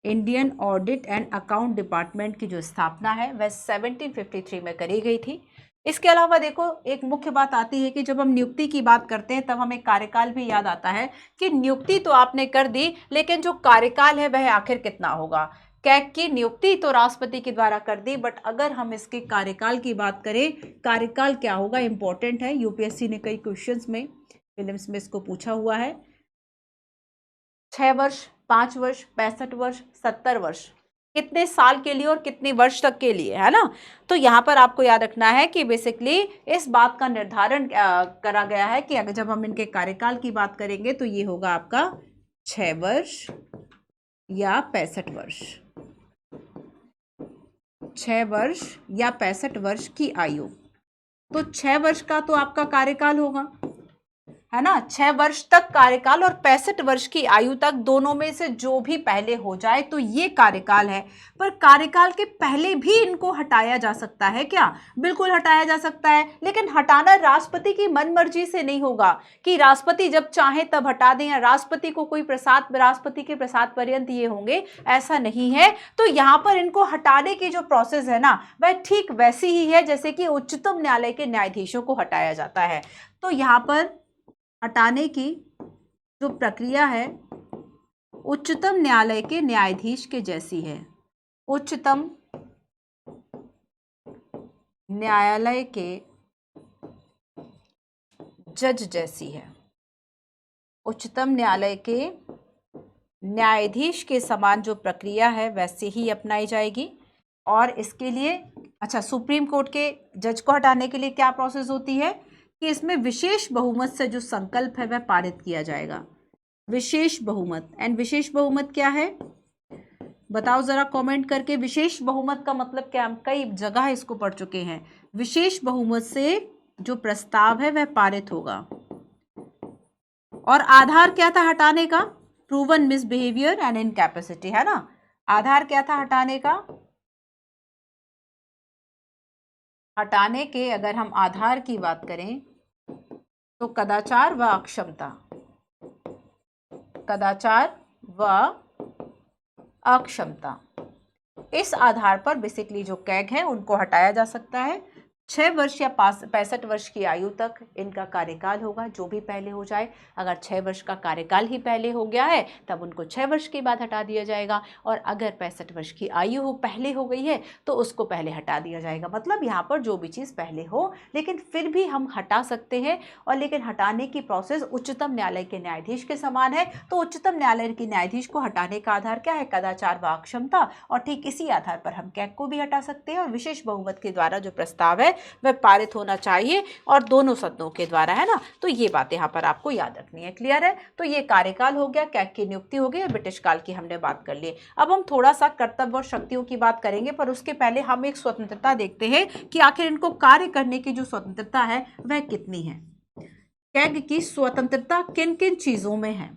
Indian audit and account department की जो स्थापना है वह 1753 में करी गई थी। इसके अलावा देखो एक मुख्य बात आती है कि जब हम नियुक्ति की बात करते हैं तब हमें कार्यकाल भी याद आता है कि नियुक्ति तो आपने कर दी, लेकिन जो कार्यकाल है वह आखिर कितना होगा। कैग की नियुक्ति तो राष्ट्रपति के द्वारा कर दी, बट अगर हम इसके कार्यकाल की बात करें, कार्यकाल क्या होगा, इंपॉर्टेंट है, यूपीएससी ने कई क्वेश्चंस में, फिल्म्स में इसको पूछा हुआ है। 6 वर्ष, 5 वर्ष, 65 वर्ष, 70 वर्ष, कितने साल के लिए और कितने वर्ष तक के लिए, है ना। तो यहाँ पर आपको याद रखना है कि बेसिकली इस बात का निर्धारण करा गया है कि अगर जब हम इनके कार्यकाल की बात करेंगे तो ये होगा आपका 6 वर्ष या 65 वर्ष, 6 वर्ष या 65 वर्ष की आयु। तो 6 वर्ष का तो आपका कार्यकाल होगा, है ना, 6 वर्ष तक कार्यकाल और 65 वर्ष की आयु तक, दोनों में से जो भी पहले हो जाए तो ये कार्यकाल है। पर कार्यकाल के पहले भी इनको हटाया जा सकता है क्या, बिल्कुल हटाया जा सकता है, लेकिन हटाना राष्ट्रपति की मनमर्जी से नहीं होगा कि राष्ट्रपति जब चाहे तब हटा दें या राष्ट्रपति को कोई प्रसाद, राष्ट्रपति के प्रसाद पर्यंत ये होंगे, ऐसा नहीं है। तो यहाँ पर इनको हटाने की जो प्रोसेस है ना वह ठीक वैसी ही है जैसे कि उच्चतम न्यायालय के न्यायाधीशों को हटाया जाता है। तो यहाँ पर हटाने की जो प्रक्रिया है उच्चतम न्यायालय के न्यायाधीश के जैसी है, उच्चतम न्यायालय के जज जैसी है, उच्चतम न्यायालय के न्यायाधीश के समान जो प्रक्रिया है वैसे ही अपनाई जाएगी। और इसके लिए अच्छा, सुप्रीम कोर्ट के जज को हटाने के लिए क्या प्रोसेस होती है कि इसमें विशेष बहुमत से जो संकल्प है वह पारित किया जाएगा, विशेष बहुमत। एंड विशेष बहुमत क्या है बताओ जरा कमेंट करके, विशेष बहुमत का मतलब क्या, हम कई जगह इसको पढ़ चुके हैं। विशेष बहुमत से जो प्रस्ताव है वह पारित होगा। और आधार क्या था हटाने का, प्रूवन मिसबिहेवियर एंड इनकैपेसिटी, है ना। आधार क्या था हटाने का, हटाने के अगर हम आधार की बात करें तो कदाचार व अक्षमता, कदाचार व अक्षमता, इस आधार पर बेसिकली जो कैग है उनको हटाया जा सकता है। 6 वर्ष या 65 वर्ष की आयु तक इनका कार्यकाल होगा, जो भी पहले हो जाए। अगर 6 वर्ष का कार्यकाल ही पहले हो गया है तब उनको 6 वर्ष के बाद हटा दिया जाएगा, और अगर 65 वर्ष की आयु पहले हो गई है तो उसको पहले हटा दिया जाएगा। मतलब यहाँ पर जो भी चीज़ पहले हो, लेकिन फिर भी हम हटा सकते हैं। और लेकिन हटाने की प्रोसेस उच्चतम न्यायालय के न्यायाधीश के समान है। तो उच्चतम न्यायालय के न्यायाधीश को हटाने का आधार क्या है, कदाचार व अक्षमता। और ठीक इसी आधार पर हम कैग को भी हटा सकते हैं, और विशेष बहुमत के द्वारा जो प्रस्ताव है वह पारित होना चाहिए और दोनों सदनों के द्वारा, है ना। तो ये बात यहाँ पर आपको याद रखनी है। क्लियर है? तो ये कार्यकाल हो गया, कैग की नियुक्ति हो गई और ब्रिटिश काल की हमने बात कर ली। अब हम थोड़ा सा कर्तव्य और शक्तियों की बात करेंगे, पर उसके पहले हम एक स्वतंत्रता देखते हैं कि आखिर इनको कार्य करने की जो स्वतंत्रता है वह कितनी है। कैग की स्वतंत्रता किन किन चीजों में है?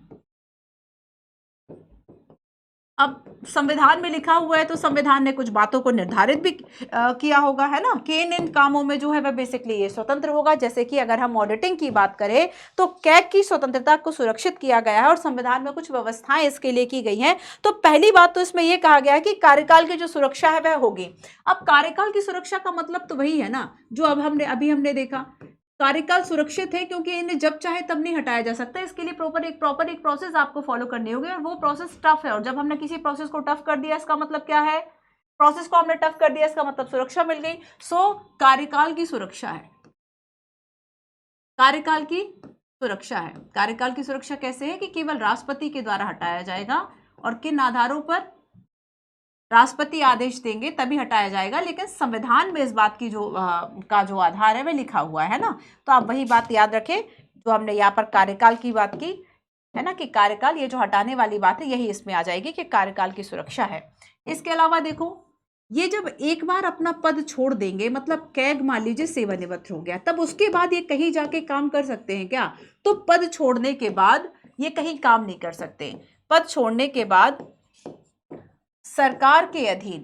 अब संविधान में लिखा हुआ है तो संविधान ने कुछ बातों को निर्धारित भी किया होगा, है ना, कि इन कामों में जो है वह बेसिकली ये स्वतंत्र होगा। जैसे कि अगर हम ऑडिटिंग की बात करें तो कैग की स्वतंत्रता को सुरक्षित किया गया है और संविधान में कुछ व्यवस्थाएं इसके लिए की गई हैं। तो पहली बात तो इसमें यह कहा गया है कि कार्यकाल की जो सुरक्षा है वह होगी। अब कार्यकाल की सुरक्षा का मतलब तो वही है ना जो अब हमने देखा, कार्यकाल सुरक्षित है क्योंकि इन्हें जब चाहे तब नहीं हटाया जा सकता। इसके लिए प्रॉपर एक प्रोसेस आपको फॉलो करनी होगी और वो प्रोसेस टफ है। और जब हमने किसी प्रोसेस को टफ कर दिया इसका मतलब क्या है? प्रोसेस को हमने टफ कर दिया इसका मतलब सुरक्षा मिल गई। सो कार्यकाल की सुरक्षा है, कार्यकाल की सुरक्षा है। कार्यकाल की सुरक्षा कैसे है कि केवल राष्ट्रपति के द्वारा हटाया जाएगा और किन आधारों पर? राष्ट्रपति आदेश देंगे तभी हटाया जाएगा, लेकिन संविधान में इस बात की जो आधार है वह लिखा हुआ है ना। तो आप वही बात याद रखें जो हमने यहाँ पर कार्यकाल की बात की है ना, कि कार्यकाल, ये जो हटाने वाली बात है यही इसमें आ जाएगी कि कार्यकाल की सुरक्षा है। इसके अलावा देखो, ये जब एक बार अपना पद छोड़ देंगे, मतलब कैग मान लीजिए सेवानिवृत्त हो गया, तब उसके बाद ये कहीं जाके काम कर सकते हैं क्या? तो पद छोड़ने के बाद ये कहीं काम नहीं कर सकते। पद छोड़ने के बाद सरकार के अधीन,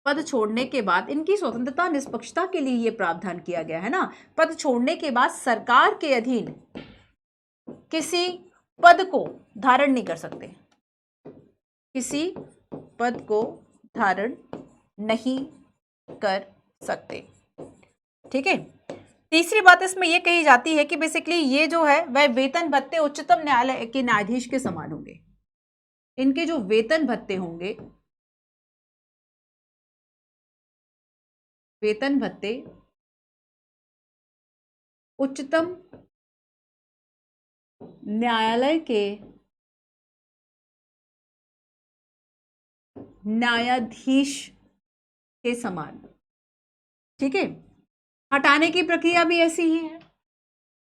पद छोड़ने के बाद इनकी स्वतंत्रता निष्पक्षता के लिए यह प्रावधान किया गया है ना। पद छोड़ने के बाद सरकार के अधीन किसी पद को धारण नहीं कर सकते, किसी पद को धारण नहीं कर सकते। ठीक है। तीसरी बात इसमें यह कही जाती है कि बेसिकली ये जो है वह वेतन भत्ते उच्चतम न्यायालय के न्यायाधीश के समान होंगे। इनके जो वेतन भत्ते होंगे, वेतन भत्ते उच्चतम न्यायालय के न्यायाधीश के समान। ठीक है। हटाने की प्रक्रिया भी ऐसी ही है।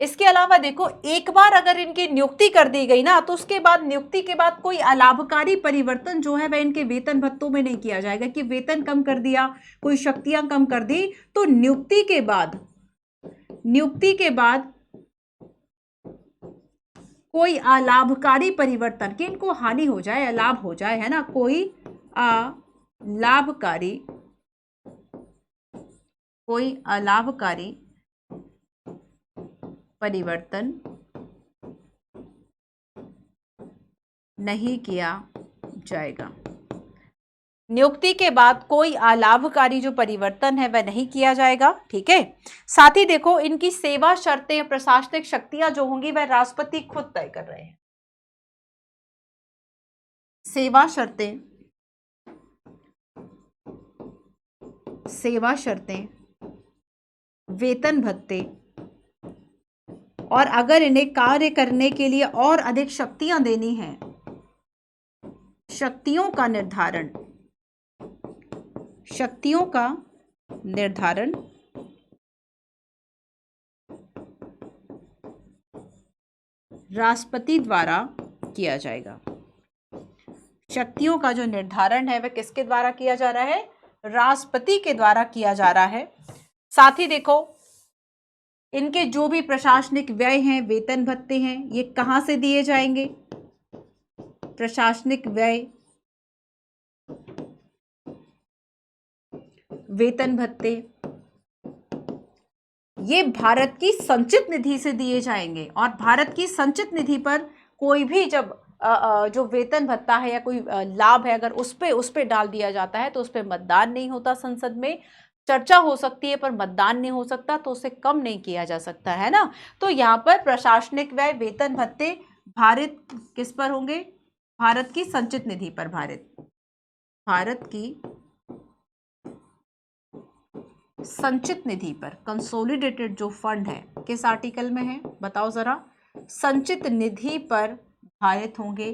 इसके अलावा देखो, एक बार अगर इनकी नियुक्ति कर दी गई ना तो उसके बाद नियुक्ति के बाद कोई अलाभकारी परिवर्तन जो है वह इनके वेतन भत्तों में नहीं किया जाएगा कि वेतन कम कर दिया, कोई शक्तियां कम कर दी। तो नियुक्ति के बाद कोई अलाभकारी परिवर्तन कि इनको हानि हो जाए, अलाभ हो जाए, है ना, कोई अलाभकारी परिवर्तन नहीं किया जाएगा। नियुक्ति के बाद कोई अलाभकारी जो परिवर्तन है वह नहीं किया जाएगा। ठीक है। साथ ही देखो, इनकी सेवा शर्तें, प्रशासनिक शक्तियां जो होंगी वह राष्ट्रपति खुद तय कर रहे हैं। सेवा शर्तें, वेतन भत्ते, और अगर इन्हें कार्य करने के लिए और अधिक शक्तियां देनी हैं, शक्तियों का निर्धारण राष्ट्रपति द्वारा किया जाएगा। शक्तियों का जो निर्धारण है वह किसके द्वारा किया जा रहा है? राष्ट्रपति के द्वारा किया जा रहा है। साथ ही देखो, इनके जो भी प्रशासनिक व्यय हैं, वेतन भत्ते हैं, ये कहां से दिए जाएंगे? प्रशासनिक व्यय, वेतन भत्ते, ये भारत की संचित निधि से दिए जाएंगे। और भारत की संचित निधि पर कोई भी जब जो वेतन भत्ता है या कोई लाभ है, अगर उस पे डाल दिया जाता है तो उस पे मतदान नहीं होता। संसद में चर्चा हो सकती है पर मतदान नहीं हो सकता, तो उसे कम नहीं किया जा सकता, है ना। तो यहाँ पर प्रशासनिक व्यय, वेतन भत्ते भारत किस पर होंगे? भारत की संचित निधि पर। भारत की संचित निधि पर, कंसोलिडेटेड जो फंड है, किस आर्टिकल में है बताओ जरा? संचित निधि पर भारत होंगे।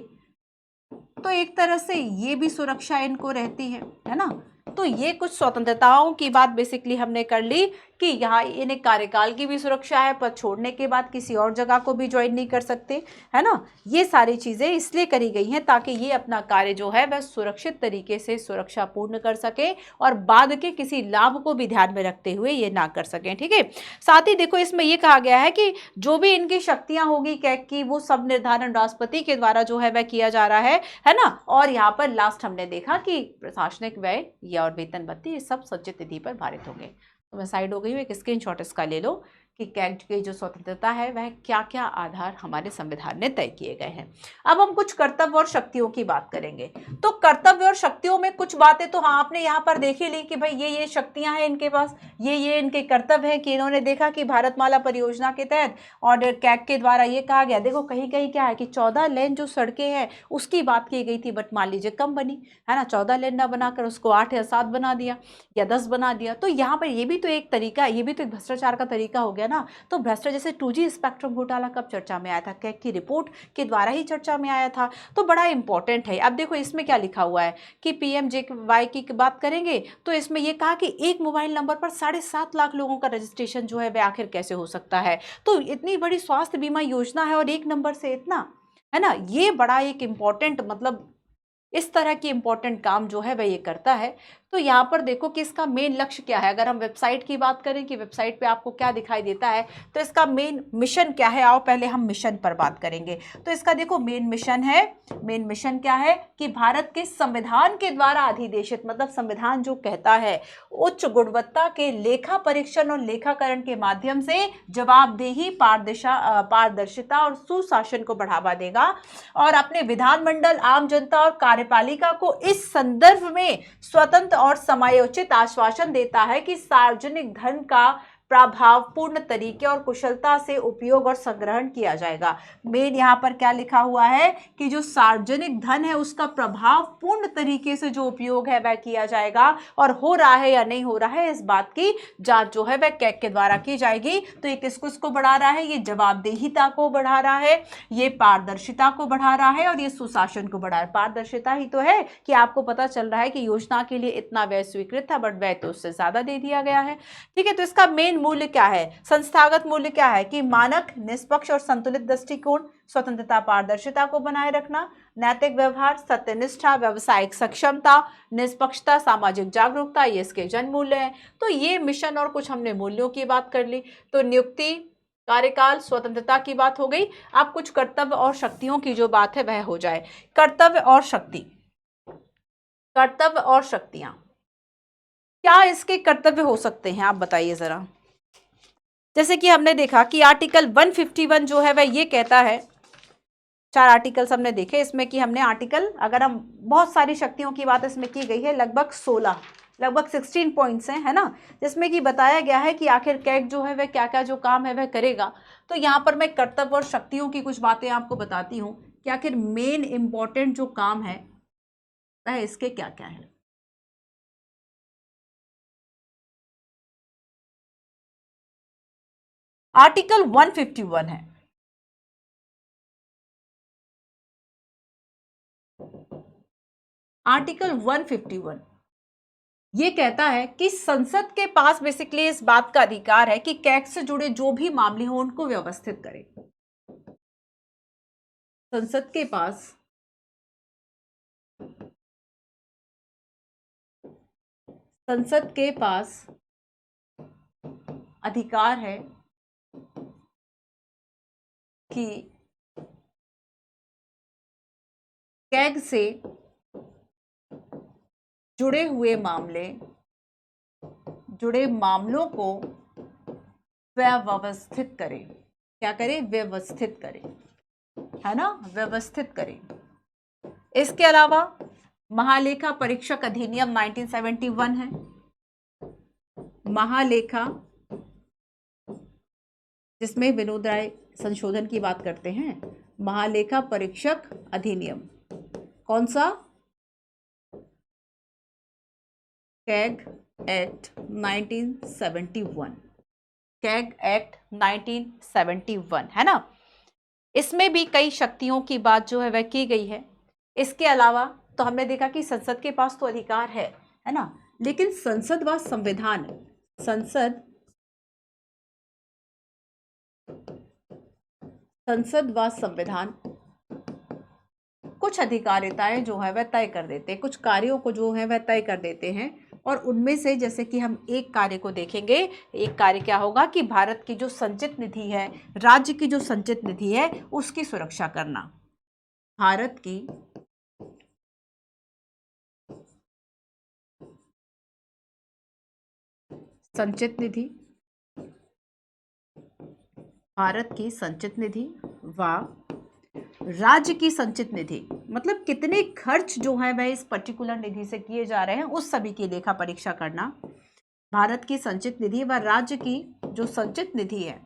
तो एक तरह से ये भी सुरक्षा इनको रहती है ना। तो ये कुछ स्वतंत्रताओं की बात बेसिकली हमने कर ली कि यहाँ इन्हें कार्यकाल की भी सुरक्षा है, पद छोड़ने के बाद किसी और जगह को भी ज्वाइन नहीं कर सकते, है ना। ये सारी चीजें इसलिए करी गई हैं ताकि ये अपना कार्य जो है वह सुरक्षित तरीके से सुरक्षा पूर्ण कर सके और बाद के किसी लाभ को भी ध्यान में रखते हुए ये ना कर सकें, ठीक है। साथ ही देखो इसमें यह कहा गया है कि जो भी इनकी शक्तियां होगी कैग की, वो सब निर्धारण राष्ट्रपति के द्वारा जो है वह किया जा रहा है ना। और यहाँ पर लास्ट हमने देखा कि प्रशासनिक व्यय या और वेतन भत्ते ये सब संचित निधि पर भारित होंगे। तो मैं साइड हो गई हूँ, एक स्क्रीनशॉट इसका ले लो कि कैग की जो स्वतंत्रता है वह क्या क्या आधार हमारे संविधान में तय किए गए हैं। अब हम कुछ कर्तव्य और शक्तियों की बात करेंगे। तो कर्तव्य और शक्तियों में कुछ बातें तो हाँ आपने यहाँ पर देख ही ली कि भाई ये शक्तियां हैं इनके पास, ये इनके कर्तव्य है कि इन्होंने देखा कि भारतमाला परियोजना के तहत और कैग के द्वारा ये कहा गया, देखो कहीं कहीं क्या है कि 14 लेन जो सड़कें हैं उसकी बात की गई थी, बट मान लीजिए कम बनी, है ना, 14 लेन ना बनाकर उसको 8 या 7 बना दिया या 10 बना दिया। तो यहाँ पर ये भी तो एक तरीका, ये भी तो एक भ्रष्टाचार का तरीका हो गया ना। तो भ्रष्टाचार जैसे 2G स्पेक्ट्रम घोटाला कब चर्चा में आया था, कैग की रिपोर्ट के द्वारा ही चर्चा में आया था, तो बड़ा इंपॉर्टेंट है। अब देखो इसमें क्या लिखा हुआ है कि PMJY की बात करेंगे तो इसमें यह कहा कि एक मोबाइल नंबर पर 7.5 लाख लोगों का रजिस्ट्रेशन जो है वह आखिर कैसे हो सकता है। तो इतनी बड़ी स्वास्थ्य बीमा योजना है और एक नंबर से इतना, है ना, ये बड़ा एक इंपॉर्टेंट मतलब इस तरह की इंपॉर्टेंट काम जो है वह ये करता है। तो यहाँ पर देखो कि इसका मेन लक्ष्य क्या है। अगर हम वेबसाइट की बात करें कि वेबसाइट पे आपको क्या दिखाई देता है, तो इसका मेन मिशन क्या है, आओ पहले हम मिशन पर बात करेंगे। तो इसका देखो मेन मिशन है, मेन मिशन क्या है कि भारत के संविधान के द्वारा अधिदेशित, मतलब संविधान जो कहता है उच्च गुणवत्ता के लेखा परीक्षण और लेखाकरण के माध्यम से जवाबदेही, पारदर्शिता और सुशासन को बढ़ावा देगा और अपने विधानमंडल, आम जनता और कार्यपालिका को इस संदर्भ में स्वतंत्र और समयोचित आश्वासन देता है कि सार्वजनिक धन का प्रभावपूर्ण तरीके और कुशलता से उपयोग और संग्रहण किया जाएगा। मेन यहाँ पर क्या लिखा हुआ है कि जो सार्वजनिक धन है उसका प्रभावपूर्ण तरीके से जो उपयोग है वह किया जाएगा और हो रहा है या नहीं हो रहा है इस बात की जांच जो है वह कैग के द्वारा की जाएगी। तो ये किसको बढ़ा रहा है, ये जवाबदेहिता को बढ़ा रहा है, ये पारदर्शिता को बढ़ा रहा है और ये सुशासन को बढ़ा रहा है। पारदर्शिता ही तो है कि आपको पता चल रहा है कि योजना के लिए इतना व्यय स्वीकृत था बट व्यय तो उससे ज्यादा दे दिया गया है, ठीक है। तो इसका मेन मूल्य क्या है, संस्थागत मूल्य क्या है कि मानक, निष्पक्ष और संतुलित दृष्टिकोण, स्वतंत्रता, पारदर्शिता को बनाए रखना, नैतिक व्यवहार, सत्यनिष्ठा, व्यवसायिक सक्षमता, निष्पक्षता, सामाजिक जागरूकता, ये इसके जन मूल्य हैं। तो ये मिशन और कुछ हमने मूल्यों की बात कर ली। तो नियुक्ति, कार्यकाल, स्वतंत्रता की बात हो गई। अब कुछ कर्तव्य और शक्तियों की जो बात है वह हो जाए। कर्तव्य और शक्ति, कर्तव्य और शक्तियां, क्या इसके कर्तव्य हो सकते हैं आप बताइए जरा। जैसे कि हमने देखा कि आर्टिकल 151 जो है वह ये कहता है, 4 आर्टिकल्स हमने देखे इसमें कि हमने आर्टिकल, अगर हम बहुत सारी शक्तियों की बात इसमें की गई है, लगभग 16 पॉइंट्स हैं, है ना, जिसमें कि बताया गया है कि आखिर कैग जो है वह क्या क्या जो काम है वह करेगा। तो यहाँ पर मैं कर्तव्य और शक्तियों की कुछ बातें आपको बताती हूँ कि आखिर मेन इंपॉर्टेंट जो काम है वह इसके क्या क्या है। आर्टिकल 151 है, आर्टिकल 151 ये कहता है कि संसद के पास बेसिकली इस बात का अधिकार है कि कैग से जुड़े जो भी मामले हों उनको व्यवस्थित करे। संसद के पास अधिकार है कि कैग से जुड़े मामलों को व्यवस्थित करें। क्या करें, व्यवस्थित करें, है ना, व्यवस्थित करें। इसके अलावा महालेखा परीक्षक अधिनियम 1971 है, महालेखा, जिसमें विनोद राय संशोधन की बात करते हैं। महालेखा परीक्षक अधिनियम कौन सा, कैग एक्ट 1971, कैग एक्ट 1971, है ना। इसमें भी कई शक्तियों की बात जो है वह की गई है। इसके अलावा तो हमने देखा कि संसद के पास तो अधिकार है ना, लेकिन संसद व संविधान, संसद व संविधान कुछ अधिकारिताएं जो है वह तय कर देते हैं, कुछ कार्यों को जो है वह तय कर देते हैं। और उनमें से जैसे कि हम एक कार्य को देखेंगे, एक कार्य क्या होगा कि भारत की जो संचित निधि है, राज्य की जो संचित निधि है उसकी सुरक्षा करना। भारत की संचित निधि, भारत की संचित निधि व राज्य की संचित निधि, मतलब कितने खर्च जो है वह इस पर्टिकुलर निधि से किए जा रहे हैं, उस सभी की लेखा परीक्षा करना। भारत की संचित निधि व राज्य की जो संचित निधि है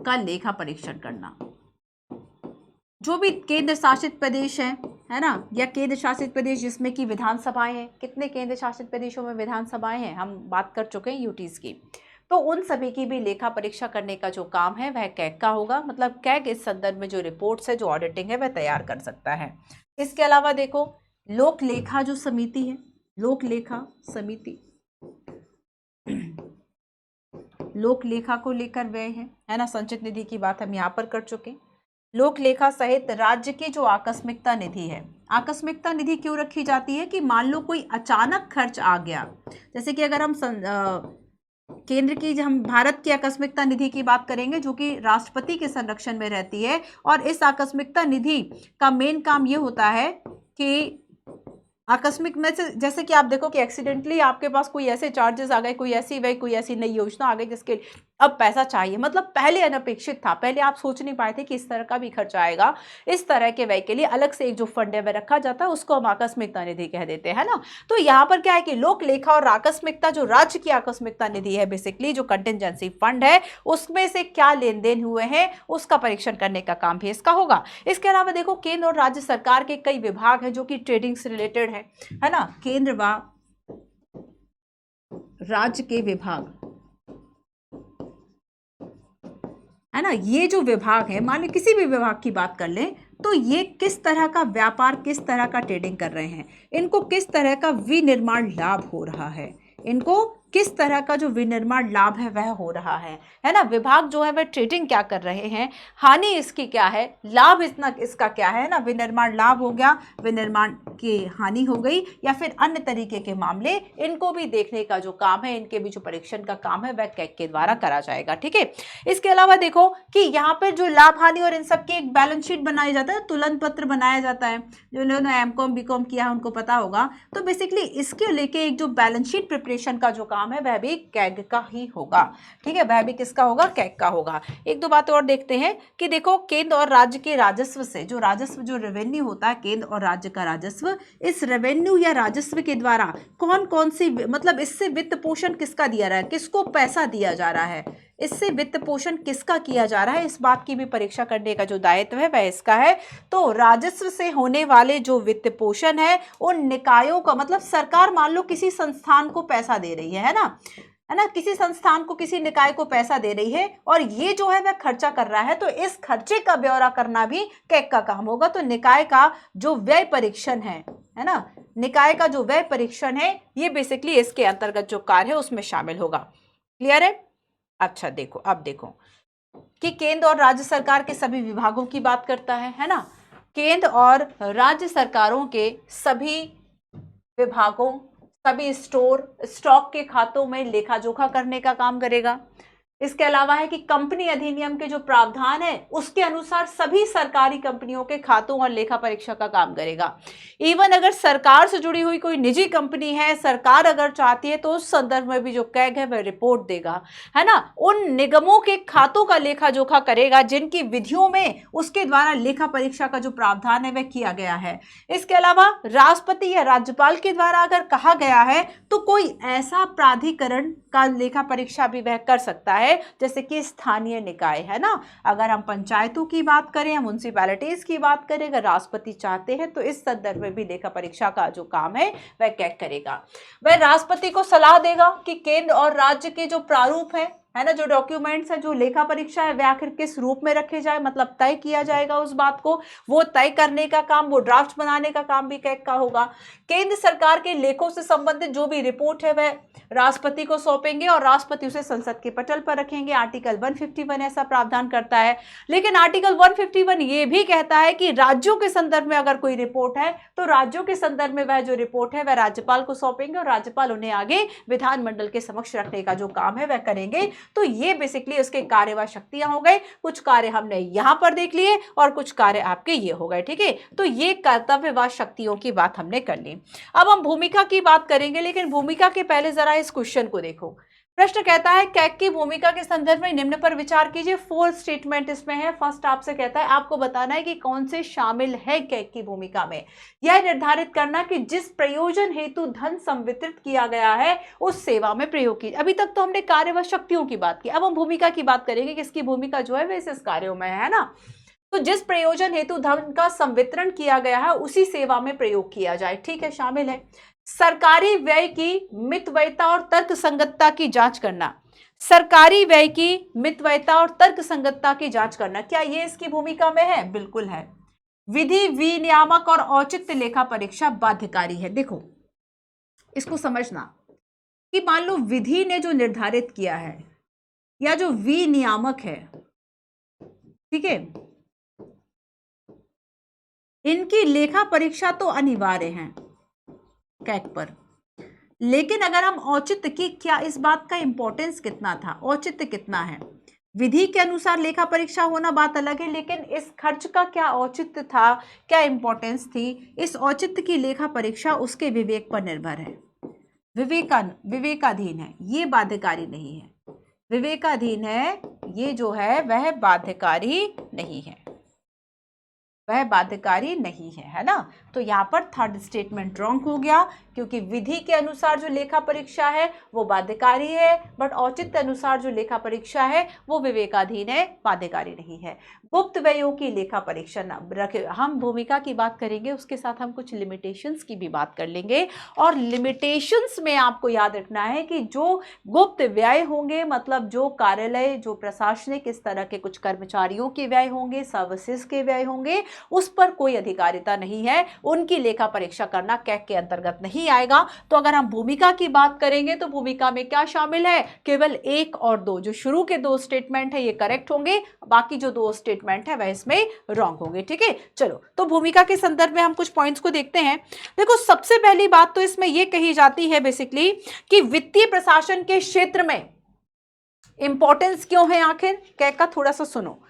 का लेखा परीक्षण करना। जो भी केंद्र शासित प्रदेश है ना, या केंद्र शासित प्रदेश जिसमें कि विधानसभाएं हैं, कितने केंद्र शासित प्रदेशों में विधानसभाएं हैं, हम बात कर चुके हैं यूटीज की, तो उन सभी की भी लेखा परीक्षा करने का जो काम है वह कैग का होगा। मतलब कैग इस संदर्भ में जो रिपोर्ट्स है, जो ऑडिटिंग है, वह तैयार कर सकता है। इसके अलावा देखो, लोक लेखा जो समिति है, लोक लेखा समिति लोक लेखा को लेकर व्यय है ना, संचित निधि की बात हम यहाँ पर कर चुके। लोक लेखा सहित राज्य की जो आकस्मिकता निधि है, आकस्मिकता निधि क्यों रखी जाती है कि मान लो कोई अचानक खर्च आ गया, जैसे कि अगर हम केंद्र की, हम भारत की आकस्मिकता निधि की बात करेंगे जो कि राष्ट्रपति के संरक्षण में रहती है, और इस आकस्मिकता निधि का मेन काम ये होता है कि आकस्मिक में से, जैसे कि आप देखो कि एक्सीडेंटली आपके पास कोई ऐसे चार्जेस आ गए, कोई ऐसी नई योजना आ गई जिसके अब पैसा चाहिए, मतलब पहले अनपेक्षित था, पहले आप सोच नहीं पाए थे कि इस तरह का भी खर्च आएगा, इस तरह के व्यय के लिए अलग से एक जो फंड है वह रखा जाता है, उसको हम आकस्मिकता निधि कह देते हैं ना। तो यहाँ पर क्या है कि लोक लेखा और आकस्मिकता, जो राज्य की आकस्मिकता निधि है, बेसिकली जो कंटिजेंसी फंड है, उसमें से क्या लेन देन हुए हैं उसका परीक्षण करने का काम भी इसका होगा। इसके अलावा देखो, केंद्र और राज्य सरकार के कई विभाग हैं जो कि ट्रेडिंग से रिलेटेड है ना, केंद्र व राज्य के विभाग है ना, ये जो विभाग है, मान लो किसी भी विभाग की बात कर लें, तो ये किस तरह का व्यापार, किस तरह का ट्रेडिंग कर रहे हैं, इनको किस तरह का विनिर्माण लाभ हो रहा है, इनको किस तरह का जो विनिर्माण लाभ है वह हो रहा है ना। विभाग जो है वह ट्रेडिंग क्या कर रहे हैं, हानि इसकी क्या है, लाभ इतना इसका क्या है ना, विनिर्माण लाभ हो गया, विनिर्माण की हानि हो गई, या फिर अन्य तरीके के मामले, इनको भी देखने का जो काम है, इनके भी जो परीक्षण का काम है वह कैग के द्वारा करा जाएगा। ठीक है। इसके अलावा देखो कि यहाँ पर जो लाभ हानि और इन सब की एक बैलेंस शीट बनाई जाता है, तुलन पत्र बनाया जाता है, जो लोगों ने एमकॉम बीकॉम किया है उनको पता होगा। तो बेसिकली इसके लेके एक जो बैलेंस शीट प्रिपरेशन का जो काम है वह भी कैग का ही होगा। ठीक है, वह भी किसका होगा, कैग का होगा। एक दो बातें और देखते हैं कि देखो, केंद्र और राज्य के राजस्व से, जो राजस्व, जो रेवेन्यू होता है, केंद्र और राज्य का राजस्व, इस रेवेन्यू या राजस्व के द्वारा कौन कौन सी, मतलब इससे वित्त पोषण किसका दिया रहा है, किसको पैसा दिया जा रहा है, इससे वित्त पोषण किसका किया जा रहा है, इस बात की भी परीक्षा करने का जो दायित्व है वह इसका है। तो राजस्व से होने वाले जो वित्त पोषण है, उन निकायों का, मतलब सरकार मान लो किसी संस्थान को पैसा दे रही है ना, किसी संस्थान को, किसी निकाय को पैसा दे रही है, और ये जो है वह खर्चा कर रहा है, तो इस खर्चे का ब्यौरा करना भी कैग का काम होगा। तो निकाय का जो व्यय परीक्षण है ना, निकाय का जो व्यय परीक्षण है, ये बेसिकली इसके अंतर्गत जो कार्य है उसमें शामिल होगा। क्लियर है। अच्छा देखो, अब देखो कि केंद्र और राज्य सरकार के सभी विभागों की बात करता है ना, केंद्र और राज्य सरकारों के सभी विभागों, सभी स्टॉक के खातों में लेखा जोखा करने का काम करेगा। इसके अलावा है कि कंपनी अधिनियम के जो प्रावधान है उसके अनुसार सभी सरकारी कंपनियों के खातों और लेखा परीक्षा का काम करेगा। इवन अगर सरकार से जुड़ी हुई कोई निजी कंपनी है, सरकार अगर चाहती है तो उस संदर्भ में भी जो कैग है वह रिपोर्ट देगा, है ना, उन निगमों के खातों का लेखा जोखा करेगा जिनकी विधियों में उसके द्वारा लेखा परीक्षा का जो प्रावधान है वह किया गया है। इसके अलावा राष्ट्रपति या राज्यपाल के द्वारा अगर कहा गया है तो कोई ऐसा प्राधिकरण का लेखा परीक्षा भी वह कर सकता है, जैसे कि स्थानीय निकाय, है ना, अगर हम पंचायतों की बात करें, म्युनिसिपैलिटीज की बात करें, अगर राष्ट्रपति चाहते हैं तो इस संदर्भ में भी लेखा परीक्षा का जो काम है वह कैग करेगा। वह राष्ट्रपति को सलाह देगा कि केंद्र और राज्य के जो प्रारूप है, है ना, जो डॉक्यूमेंट्स है, जो लेखा परीक्षा है, वह आखिर किस रूप में रखे जाए, मतलब तय किया जाएगा उस बात को, वो तय करने का काम, वो ड्राफ्ट बनाने का काम भी कैग का होगा। केंद्र सरकार के लेखों से संबंधित जो भी रिपोर्ट है वह राष्ट्रपति को सौंपेंगे और राष्ट्रपति उसे संसद के पटल पर रखेंगे। आर्टिकल 151 ऐसा प्रावधान करता है। लेकिन आर्टिकल 151 ये भी कहता है कि राज्यों के संदर्भ में अगर कोई रिपोर्ट है तो राज्यों के संदर्भ में वह जो रिपोर्ट है वह राज्यपाल को सौंपेंगे और राज्यपाल उन्हें आगे विधानमंडल के समक्ष रखने का जो काम है वह करेंगे। तो ये बेसिकली उसके कार्य व शक्तियां हो गए। कुछ कार्य हमने यहां पर देख लिए और कुछ कार्य आपके ये हो गए, ठीक है। तो ये कर्तव्य व शक्तियों की बात हमने कर ली। अब हम भूमिका की बात करेंगे, लेकिन भूमिका के पहले जरा इस क्वेश्चन को देखो। प्रश्न कहता है कैग की भूमिका के संदर्भ में निम्न पर विचार कीजिए। 4 स्टेटमेंट इसमें है। फर्स्ट आपसे कहता है आपको बताना है कि कौन से शामिल है कैग की भूमिका में। यह निर्धारित करना कि जिस प्रयोजन हेतु धन संवितरित किया गया है उस सेवा में प्रयोग की। अभी तक तो हमने कार्य व शक्तियों की बात की, अब हम भूमिका की बात करेंगे। किसकी भूमिका जो है वह इस कार्यों में है ना। तो जिस प्रयोजन हेतु धन का संवितरण किया गया है उसी सेवा में प्रयोग किया जाए, ठीक है, शामिल है। सरकारी व्यय की मितव्ययता और तर्कसंगतता की जांच करना। सरकारी व्यय की मितव्ययता और तर्कसंगतता की जांच करना, क्या ये इसकी भूमिका में है? बिल्कुल है। विधि, विनियामक और औचित्य लेखा परीक्षा बाध्यकारी है। देखो इसको समझना कि मान लो विधि ने जो निर्धारित किया है या जो विनियामक है, ठीक है, इनकी लेखा परीक्षा तो अनिवार्य है कैग पर। लेकिन अगर हम औचित्य की, क्या इस बात का इंपॉर्टेंस कितना था, औचित्य कितना है? विधि के अनुसार लेखा परीक्षा होना बात अलग है, लेकिन इस खर्च का क्या औचित्य था, क्या इंपॉर्टेंस थी, इस औचित्य की लेखा परीक्षा उसके विवेक पर निर्भर है। विवेकाधीन है, ये बाध्यकारी नहीं है। विवेकाधीन है, ये जो है वह बाध्यकारी नहीं है, वह बाध्यकारी नहीं है ना। तो यहां पर थर्ड स्टेटमेंट रॉन्ग हो गया, क्योंकि विधि के अनुसार जो लेखा परीक्षा है वो बाध्यकारी है, बट औचित्य अनुसार जो लेखा परीक्षा है वो विवेकाधीन है, बाध्यकारी नहीं है। गुप्त व्ययों की लेखा परीक्षा हम भूमिका की बात करेंगे, उसके साथ हम कुछ लिमिटेशंस की भी बात कर लेंगे। और लिमिटेशंस में आपको याद रखना है कि जो गुप्त व्यय होंगे, मतलब जो कार्यालय, जो प्रशासनिक इस तरह के कुछ कर्मचारियों के व्यय होंगे, सर्विसेज के व्यय होंगे, उस पर कोई अधिकारिता नहीं है, उनकी लेखा परीक्षा करना कैग के अंतर्गत नहीं आएगा। तो अगर हम भूमिका की बात करेंगे तो भूमिका में क्या शामिल है? केवल 1 और 2, जो शुरू के 2 स्टेटमेंट है ये करेक्ट होंगे, बाकी जो 2 स्टेटमेंट है वह इसमें रॉन्ग होंगे, ठीक है। चलो, तो भूमिका के संदर्भ में हम कुछ पॉइंट्स को देखते हैं। देखो सबसे पहली बात तो इसमें यह कही जाती है बेसिकली कि वित्तीय प्रशासन के क्षेत्र में इंपॉर्टेंस क्यों है। आखिर कैग का थोड़ा सा सुनो।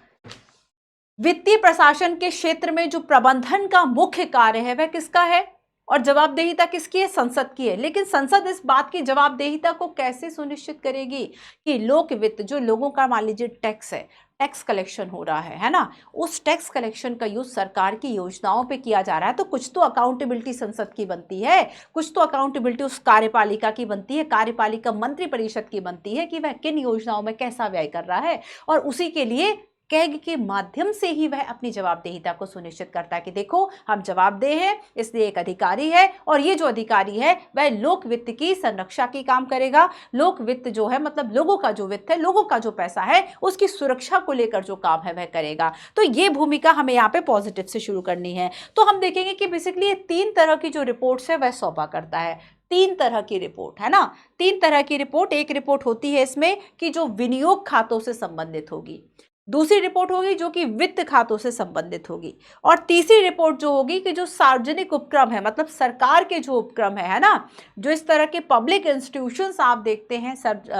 वित्तीय प्रशासन के क्षेत्र में जो प्रबंधन का मुख्य कार्य है वह किसका है और जवाबदेहिता किसकी है? संसद की है। लेकिन संसद इस बात की जवाबदेहिता को कैसे सुनिश्चित करेगी कि लोक वित्त, जो लोगों का मान लीजिए टैक्स है, टैक्स कलेक्शन हो रहा है ना, उस टैक्स कलेक्शन का यूज सरकार की योजनाओं पे किया जा रहा है, तो कुछ तो अकाउंटेबिलिटी संसद की बनती है, कुछ तो अकाउंटेबिलिटी उस कार्यपालिका की बनती है, कार्यपालिका मंत्री परिषद की बनती है कि वह किन योजनाओं में कैसा व्यय कर रहा है, और उसी के लिए कैग के माध्यम से ही वह अपनी जवाबदेहिता को सुनिश्चित करता है कि देखो हम जवाबदेह हैं, इसलिए एक अधिकारी है और ये जो अधिकारी है वह लोक वित्त की संरक्षा की काम करेगा। लोक वित्त जो है मतलब लोगों का जो वित्त है, लोगों का जो पैसा है, उसकी सुरक्षा को लेकर जो काम है वह करेगा। तो ये भूमिका हमें यहाँ पे पॉजिटिव से शुरू करनी है। तो हम देखेंगे कि बेसिकली ये 3 तरह की जो रिपोर्ट्स है वह सौंपा करता है। 3 तरह की रिपोर्ट है ना, 3 तरह की रिपोर्ट। एक रिपोर्ट होती है इसमें कि जो विनियोग खातों से संबंधित होगी, दूसरी रिपोर्ट होगी जो कि वित्त खातों से संबंधित होगी, और तीसरी रिपोर्ट जो होगी कि जो सार्वजनिक उपक्रम है, मतलब सरकार के जो उपक्रम है ना, जो इस तरह के पब्लिक इंस्टीट्यूशंस आप देखते हैं,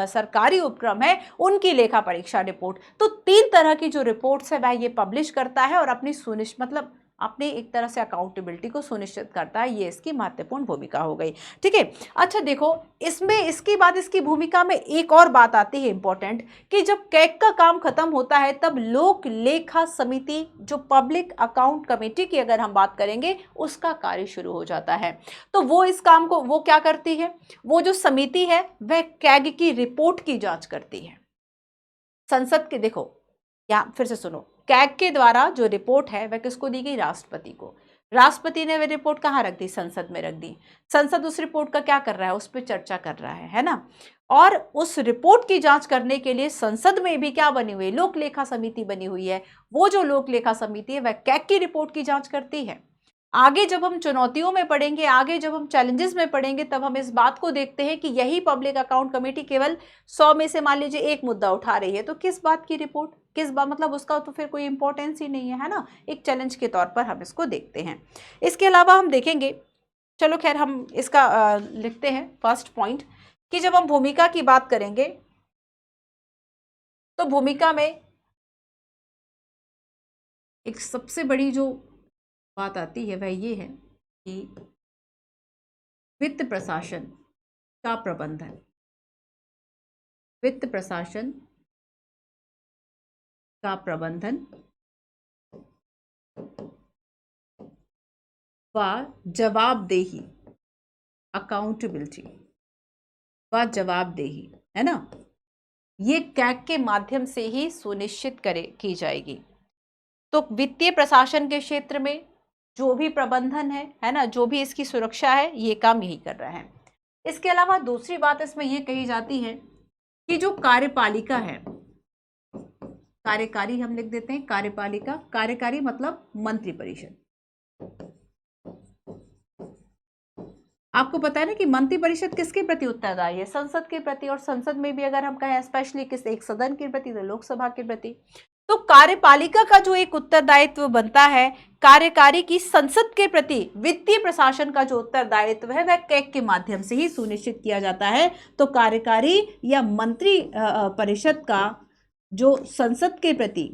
सरकारी उपक्रम है, उनकी लेखा परीक्षा रिपोर्ट। तो 3 तरह की जो रिपोर्ट्स है वह ये पब्लिश करता है और अपनी मतलब अपने एक तरह से अकाउंटेबिलिटी को सुनिश्चित करता है। ये इसकी महत्वपूर्ण भूमिका हो गई, ठीक है। अच्छा देखो, इसमें इसके बाद इसकी भूमिका में एक और बात आती है इंपॉर्टेंट, कि जब कैग का काम खत्म होता है तब लोक लेखा समिति, जो पब्लिक अकाउंट कमेटी की अगर हम बात करेंगे, उसका कार्य शुरू हो जाता है। तो वो इस काम को वो क्या करती है, वो जो समिति है वह कैग की रिपोर्ट की जांच करती है। संसद के, देखो यहां फिर से सुनो, कैग के द्वारा जो रिपोर्ट है वह किसको दी गई? राष्ट्रपति को। राष्ट्रपति ने वह रिपोर्ट कहाँ रख दी? संसद में रख दी। संसद उस रिपोर्ट का क्या कर रहा है? उस पर चर्चा कर रहा है ना। और उस रिपोर्ट की जांच करने के लिए संसद में भी क्या बनी हुई है, लोक लेखा समिति बनी हुई है। वो जो लोक लेखा समिति है वह कैग की रिपोर्ट की जांच करती है। आगे जब हम चुनौतियों में पढ़ेंगे, आगे जब हम चैलेंजेस में पढ़ेंगे, तब हम इस बात को देखते हैं कि यही पब्लिक अकाउंट कमेटी केवल 100 में से मान लीजिए एक मुद्दा उठा रही है, तो किस बात की रिपोर्ट, किस बात, मतलब उसका तो फिर कोई इंपॉर्टेंस ही नहीं है ना। एक चैलेंज के तौर पर हम इसको देखते हैं। इसके अलावा हम देखेंगे, चलो खैर हम इसका लिखते हैं फर्स्ट पॉइंट, कि जब हम भूमिका की बात करेंगे तो भूमिका में एक सबसे बड़ी जो बात आती है वह ये है कि वित्त प्रशासन का प्रबंधन, वित्त प्रशासन का प्रबंधन व जवाबदेही, अकाउंटेबिलिटी व जवाबदेही, है ना, ये कैग के माध्यम से ही सुनिश्चित की जाएगी। तो वित्तीय प्रशासन के क्षेत्र में जो भी प्रबंधन है ना, जो भी इसकी सुरक्षा है, ये काम यही कर रहा है। इसके अलावा दूसरी बात इसमें यह कही जाती है कि जो कार्यपालिका है, कार्यकारी हम लिख देते हैं, कार्यपालिका, कार्यकारी मतलब मंत्रिपरिषद। आपको पता है ना कि मंत्रिपरिषद किसके प्रति उत्तरदायी है, संसद के प्रति, और संसद में भी अगर हम कहें स्पेशली किस एक सदन के प्रति, तो लोकसभा के प्रति। तो कार्यपालिका का जो एक उत्तरदायित्व बनता है कार्यकारी की संसद के प्रति, वित्तीय प्रशासन का जो उत्तरदायित्व है वह कैग के माध्यम से ही सुनिश्चित किया जाता है। तो कार्यकारी या मंत्री परिषद का जो संसद के प्रति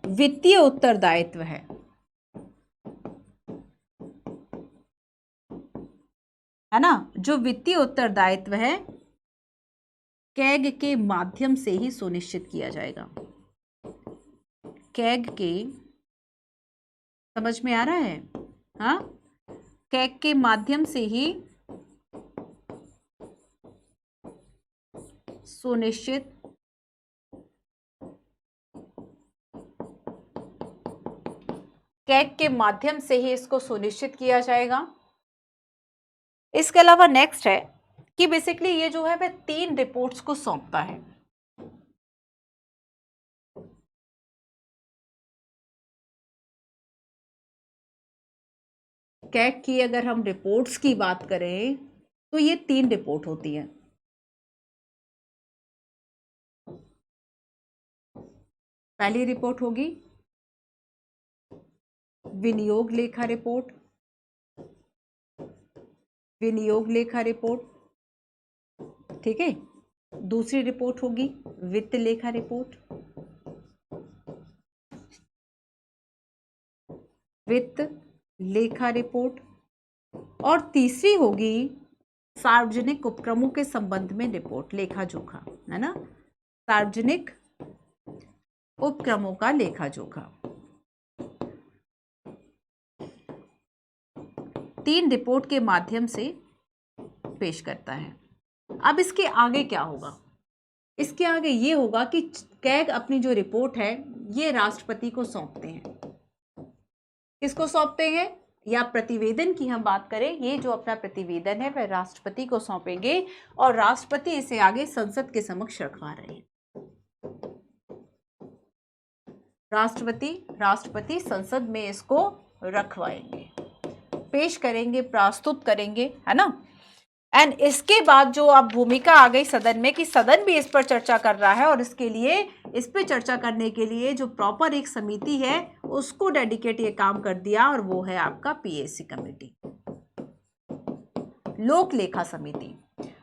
वित्तीय उत्तरदायित्व है ना, जो वित्तीय उत्तरदायित्व है कैग के माध्यम से ही सुनिश्चित किया जाएगा। कैग के, समझ में आ रहा है, हाँ, कैग के माध्यम से ही सुनिश्चित कैग के माध्यम से ही इसको सुनिश्चित किया जाएगा। इसके अलावा नेक्स्ट है कि बेसिकली ये जो है वह 3 रिपोर्ट्स को सौंपता है। कैग की अगर हम रिपोर्ट्स की बात करें तो ये 3 रिपोर्ट होती है। पहली रिपोर्ट होगी विनियोग लेखा रिपोर्ट, विनियोग लेखा रिपोर्ट, ठीक है। दूसरी रिपोर्ट होगी वित्त लेखा रिपोर्ट, वित्त लेखा रिपोर्ट, और तीसरी होगी सार्वजनिक उपक्रमों के संबंध में रिपोर्ट, लेखा जोखा, है ना, सार्वजनिक उपक्रमों का लेखा जोखा। 3 रिपोर्ट के माध्यम से पेश करता है। अब इसके आगे क्या होगा, इसके आगे ये होगा कि कैग अपनी जो रिपोर्ट है ये राष्ट्रपति को सौंपते हैं। किसको सौंपते हैं, या प्रतिवेदन की हम बात करें, ये जो अपना प्रतिवेदन है वह राष्ट्रपति को सौंपेंगे और राष्ट्रपति इसे आगे संसद के समक्ष रखवा रहे हैं। राष्ट्रपति संसद में इसको रखवाएंगे, पेश करेंगे, प्रस्तुत करेंगे, है ना। एंड इसके बाद जो अब भूमिका आ गई सदन में कि सदन भी इस पर चर्चा कर रहा है, और इसके लिए, इस पर चर्चा करने के लिए जो प्रॉपर एक समिति है उसको डेडिकेट ये काम कर दिया, और वो है आपका पीएसी कमेटी, लोक लेखा समिति।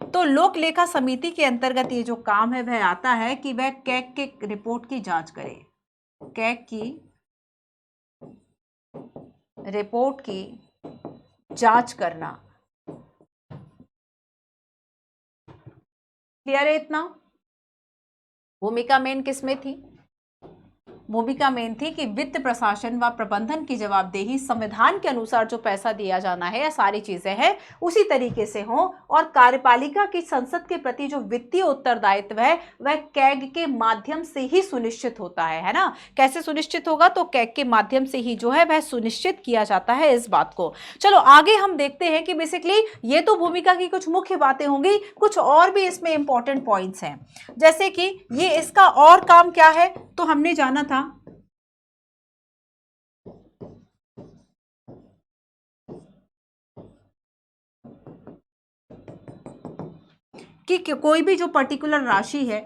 तो लोक लेखा समिति के अंतर्गत ये जो काम है वह आता है कि वह कैग के रिपोर्ट की जांच करे, कैग की रिपोर्ट की जांच करना। क्लियर है इतना? भूमिका मेन किसमें थी, भूमिका मेन थी कि वित्त प्रशासन व प्रबंधन की जवाबदेही संविधान के अनुसार जो पैसा दिया जाना है या सारी चीजें हैं उसी तरीके से हो, और कार्यपालिका की संसद के प्रति जो वित्तीय उत्तरदायित्व है वह कैग के माध्यम से ही सुनिश्चित होता है ना। कैसे सुनिश्चित होगा? तो कैग के माध्यम से ही जो है वह सुनिश्चित किया जाता है इस बात को। चलो आगे हम देखते हैं कि बेसिकली ये तो भूमिका की कुछ मुख्य बातें होंगी, कुछ और भी इसमें इंपॉर्टेंट पॉइंट्स हैं, जैसे कि ये इसका और काम क्या है, तो हमने जाना था कि कोई भी जो पर्टिकुलर राशि है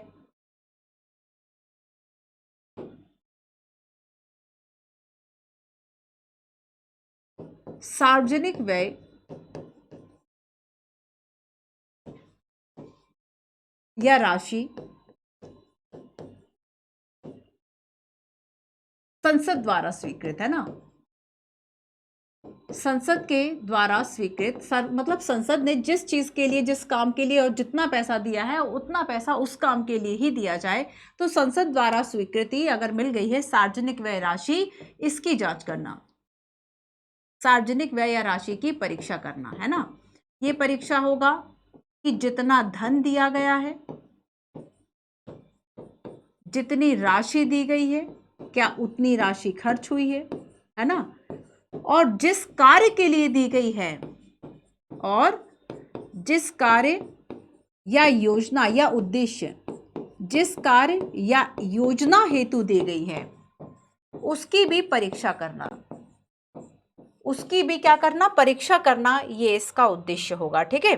सार्वजनिक व्यय या राशि संसद द्वारा स्वीकृत है ना, संसद के द्वारा स्वीकृत, मतलब संसद ने जिस चीज के लिए, जिस काम के लिए और जितना पैसा दिया है उतना पैसा उस काम के लिए ही दिया जाए, तो संसद द्वारा स्वीकृति अगर मिल गई है सार्वजनिक व्यय राशि, इसकी जांच करना, सार्वजनिक व्यय या राशि की परीक्षा करना है ना। ये परीक्षा होगा कि जितना धन दिया गया है, जितनी राशि दी गई है, क्या उतनी राशि खर्च हुई है ना, और जिस कार्य के लिए दी गई है, और जिस कार्य या योजना या उद्देश्य, जिस कार्य या योजना हेतु दी गई है उसकी भी परीक्षा करना, उसकी भी क्या करना? परीक्षा करना, ये इसका उद्देश्य होगा। ठीक है,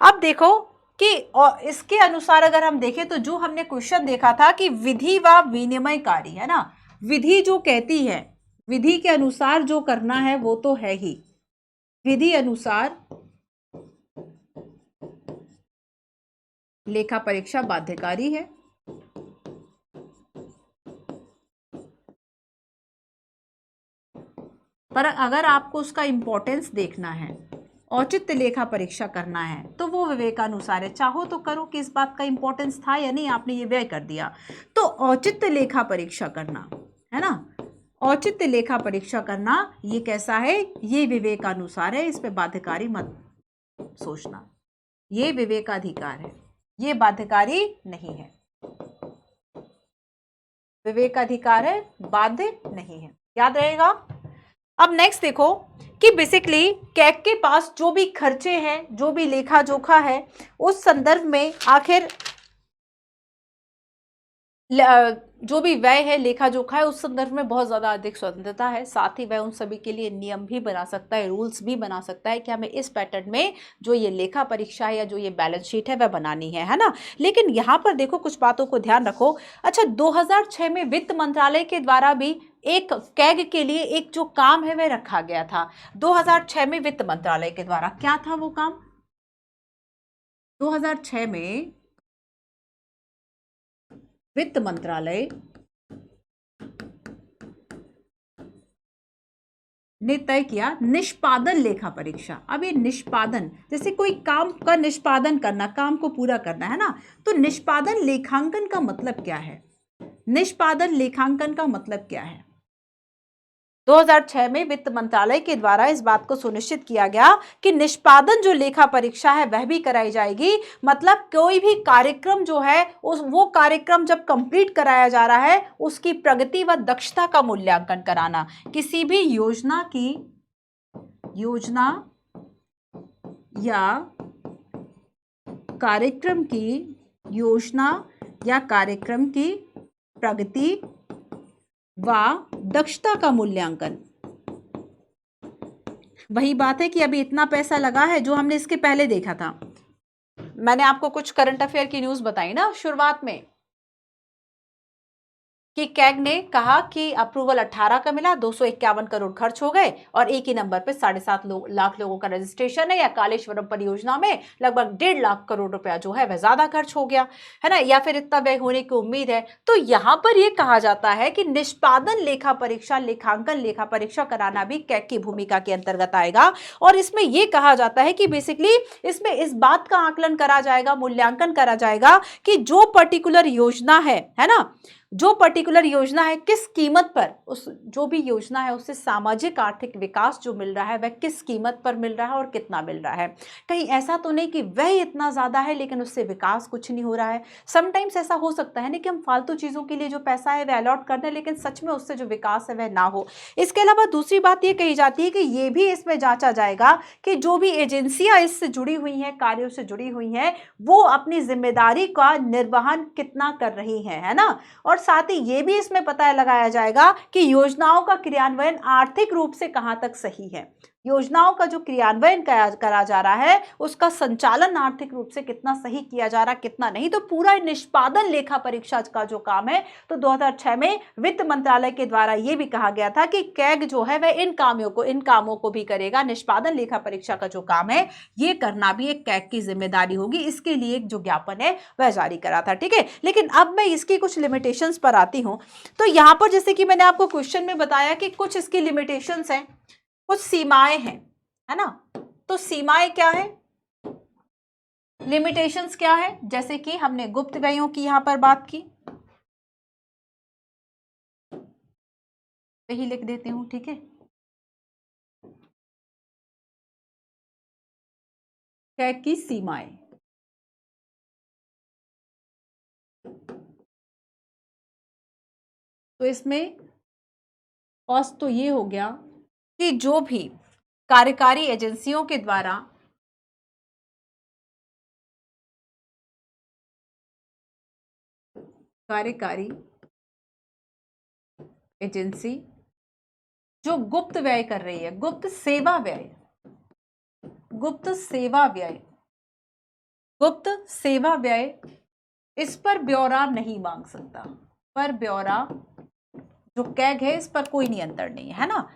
अब देखो कि और इसके अनुसार अगर हम देखें तो जो हमने क्वेश्चन देखा था कि विधि व विनिमयकारी है ना, विधि जो कहती है, विधि के अनुसार जो करना है वो तो है ही, विधि अनुसार लेखा परीक्षा बाध्यकारी है, पर अगर आपको उसका इंपॉर्टेंस देखना है, औचित्य लेखा परीक्षा करना है, तो वो विवेकानुसार है। चाहो तो करो कि इस बात का इंपॉर्टेंस था या नहीं, आपने ये व्यय कर दिया, तो औचित्य लेखा परीक्षा करना है ना, औचित्य लेखा परीक्षा करना ये कैसा है? ये विवेकानुसार है, इस पे बाध्यकारी मत सोचना, ये विवेकाधिकार है, ये बाध्यकारी नहीं है, विवेकाधिकार है, बाध्य नहीं है, याद रहेगा। अब नेक्स्ट देखो कि बेसिकली कैग के पास जो भी खर्चे हैं, जो भी लेखा जोखा है, उस संदर्भ में आखिर जो भी व्यय है, लेखा जोखा है, उस संदर्भ में बहुत ज्यादा अधिक स्वतंत्रता है। साथ ही वह उन सभी के लिए नियम भी बना सकता है, रूल्स भी बना सकता है कि हमें इस पैटर्न में जो ये लेखा परीक्षा है या जो ये बैलेंस शीट है वह बनानी है ना। लेकिन यहाँ पर देखो कुछ बातों को ध्यान रखो। अच्छा, 2006 में वित्त मंत्रालय के द्वारा भी एक कैग के लिए एक जो काम है वह रखा गया था। 2006 में वित्त मंत्रालय के द्वारा क्या था वो काम? 2006 में वित्त मंत्रालय ने तय किया निष्पादन लेखा परीक्षा। अब ये निष्पादन, जैसे कोई काम का निष्पादन करना, काम को पूरा करना है ना, तो निष्पादन लेखांकन का मतलब क्या है? निष्पादन लेखांकन का मतलब क्या है? 2006 में वित्त मंत्रालय के द्वारा इस बात को सुनिश्चित किया गया कि निष्पादन जो लेखा परीक्षा है वह भी कराई जाएगी। मतलब कोई भी कार्यक्रम जो है वो कार्यक्रम जब कंप्लीट कराया जा रहा है उसकी प्रगति व दक्षता का मूल्यांकन कराना। किसी भी योजना या कार्यक्रम की प्रगति व दक्षता का मूल्यांकन। वही बात है कि अभी इतना पैसा लगा है जो हमने इसके पहले देखा था। मैंने आपको कुछ करंट अफेयर की न्यूज बताई ना शुरुआत में कि कैग ने कहा कि अप्रूवल 18 का मिला, 251 करोड़ खर्च हो गए और एक ही नंबर पे 7.5 लाख लोगों का रजिस्ट्रेशन है, या कालेश्वरम परियोजना में लगभग 1.5 लाख करोड़ रुपया जो है वह ज्यादा खर्च हो गया है ना, या फिर इतना व्यय होने की उम्मीद है। तो यहां पर यह कहा जाता है कि निष्पादन लेखा परीक्षा, लेखांकन लेखा परीक्षा कराना भी कैग की भूमिका के अंतर्गत आएगा। और इसमें यह कहा जाता है कि बेसिकली इसमें इस बात का आकलन करा जाएगा, मूल्यांकन करा जाएगा कि जो पर्टिकुलर योजना है ना, जो पर्टिकुलर योजना है किस कीमत पर, उस जो भी योजना है उससे सामाजिक आर्थिक विकास जो मिल रहा है वह किस कीमत पर मिल रहा है और कितना मिल रहा है। कहीं ऐसा तो नहीं कि वह इतना ज़्यादा है लेकिन उससे विकास कुछ नहीं हो रहा है। समटाइम्स ऐसा हो सकता है ना कि हम फालतू चीज़ों के लिए जो पैसा है वह अलॉट कर दें लेकिन सच में उससे जो विकास है वह ना हो। इसके अलावा दूसरी बात ये कही जाती है कि ये भी इसमें जांचा जाएगा कि जो भी एजेंसियां इससे जुड़ी हुई हैं, कार्यों से जुड़ी हुई हैं, वो अपनी जिम्मेदारी का निर्वहन कितना कर रही हैं, है ना। और साथ ही ये भी इसमें पता लगाया जाएगा कि योजनाओं का क्रियान्वयन आर्थिक रूप से कहां तक सही है। योजनाओं का जो क्रियान्वयन करा जा रहा है उसका संचालन आर्थिक रूप से कितना सही किया जा रहा, कितना नहीं। तो पूरा निष्पादन लेखा परीक्षा का जो काम है, तो 2006 में वित्त मंत्रालय के द्वारा यह भी कहा गया था कि कैग जो है वह इन कामों को भी करेगा। निष्पादन लेखा परीक्षा का जो काम है ये करना भी एक कैग की जिम्मेदारी होगी। इसके लिए एक जो ज्ञापन है वह जारी करा था, ठीक है। लेकिन अब मैं इसकी कुछ लिमिटेशंस पर आती हूं। तो यहां पर जैसे कि मैंने आपको क्वेश्चन में बताया कि कुछ इसकी लिमिटेशंस हैं, कुछ सीमाएं हैं, है ना। तो सीमाएं क्या है, लिमिटेशंस क्या है, जैसे कि हमने गुप्त व्ययों की यहां पर बात की, यही लिख देती हूं, ठीक है। कैग की सीमाएं, तो इसमें फर्स्ट तो ये हो गया कि जो भी कार्यकारी एजेंसियों के द्वारा कार्यकारी एजेंसी जो गुप्त व्यय कर रही है, गुप्त सेवा व्यय, गुप्त सेवा व्यय, गुप्त सेवा व्यय, इस पर ब्यौरा नहीं मांग सकता। पर ब्यौरा जो कैग है इस पर कोई नियंत्रण नहीं है ना।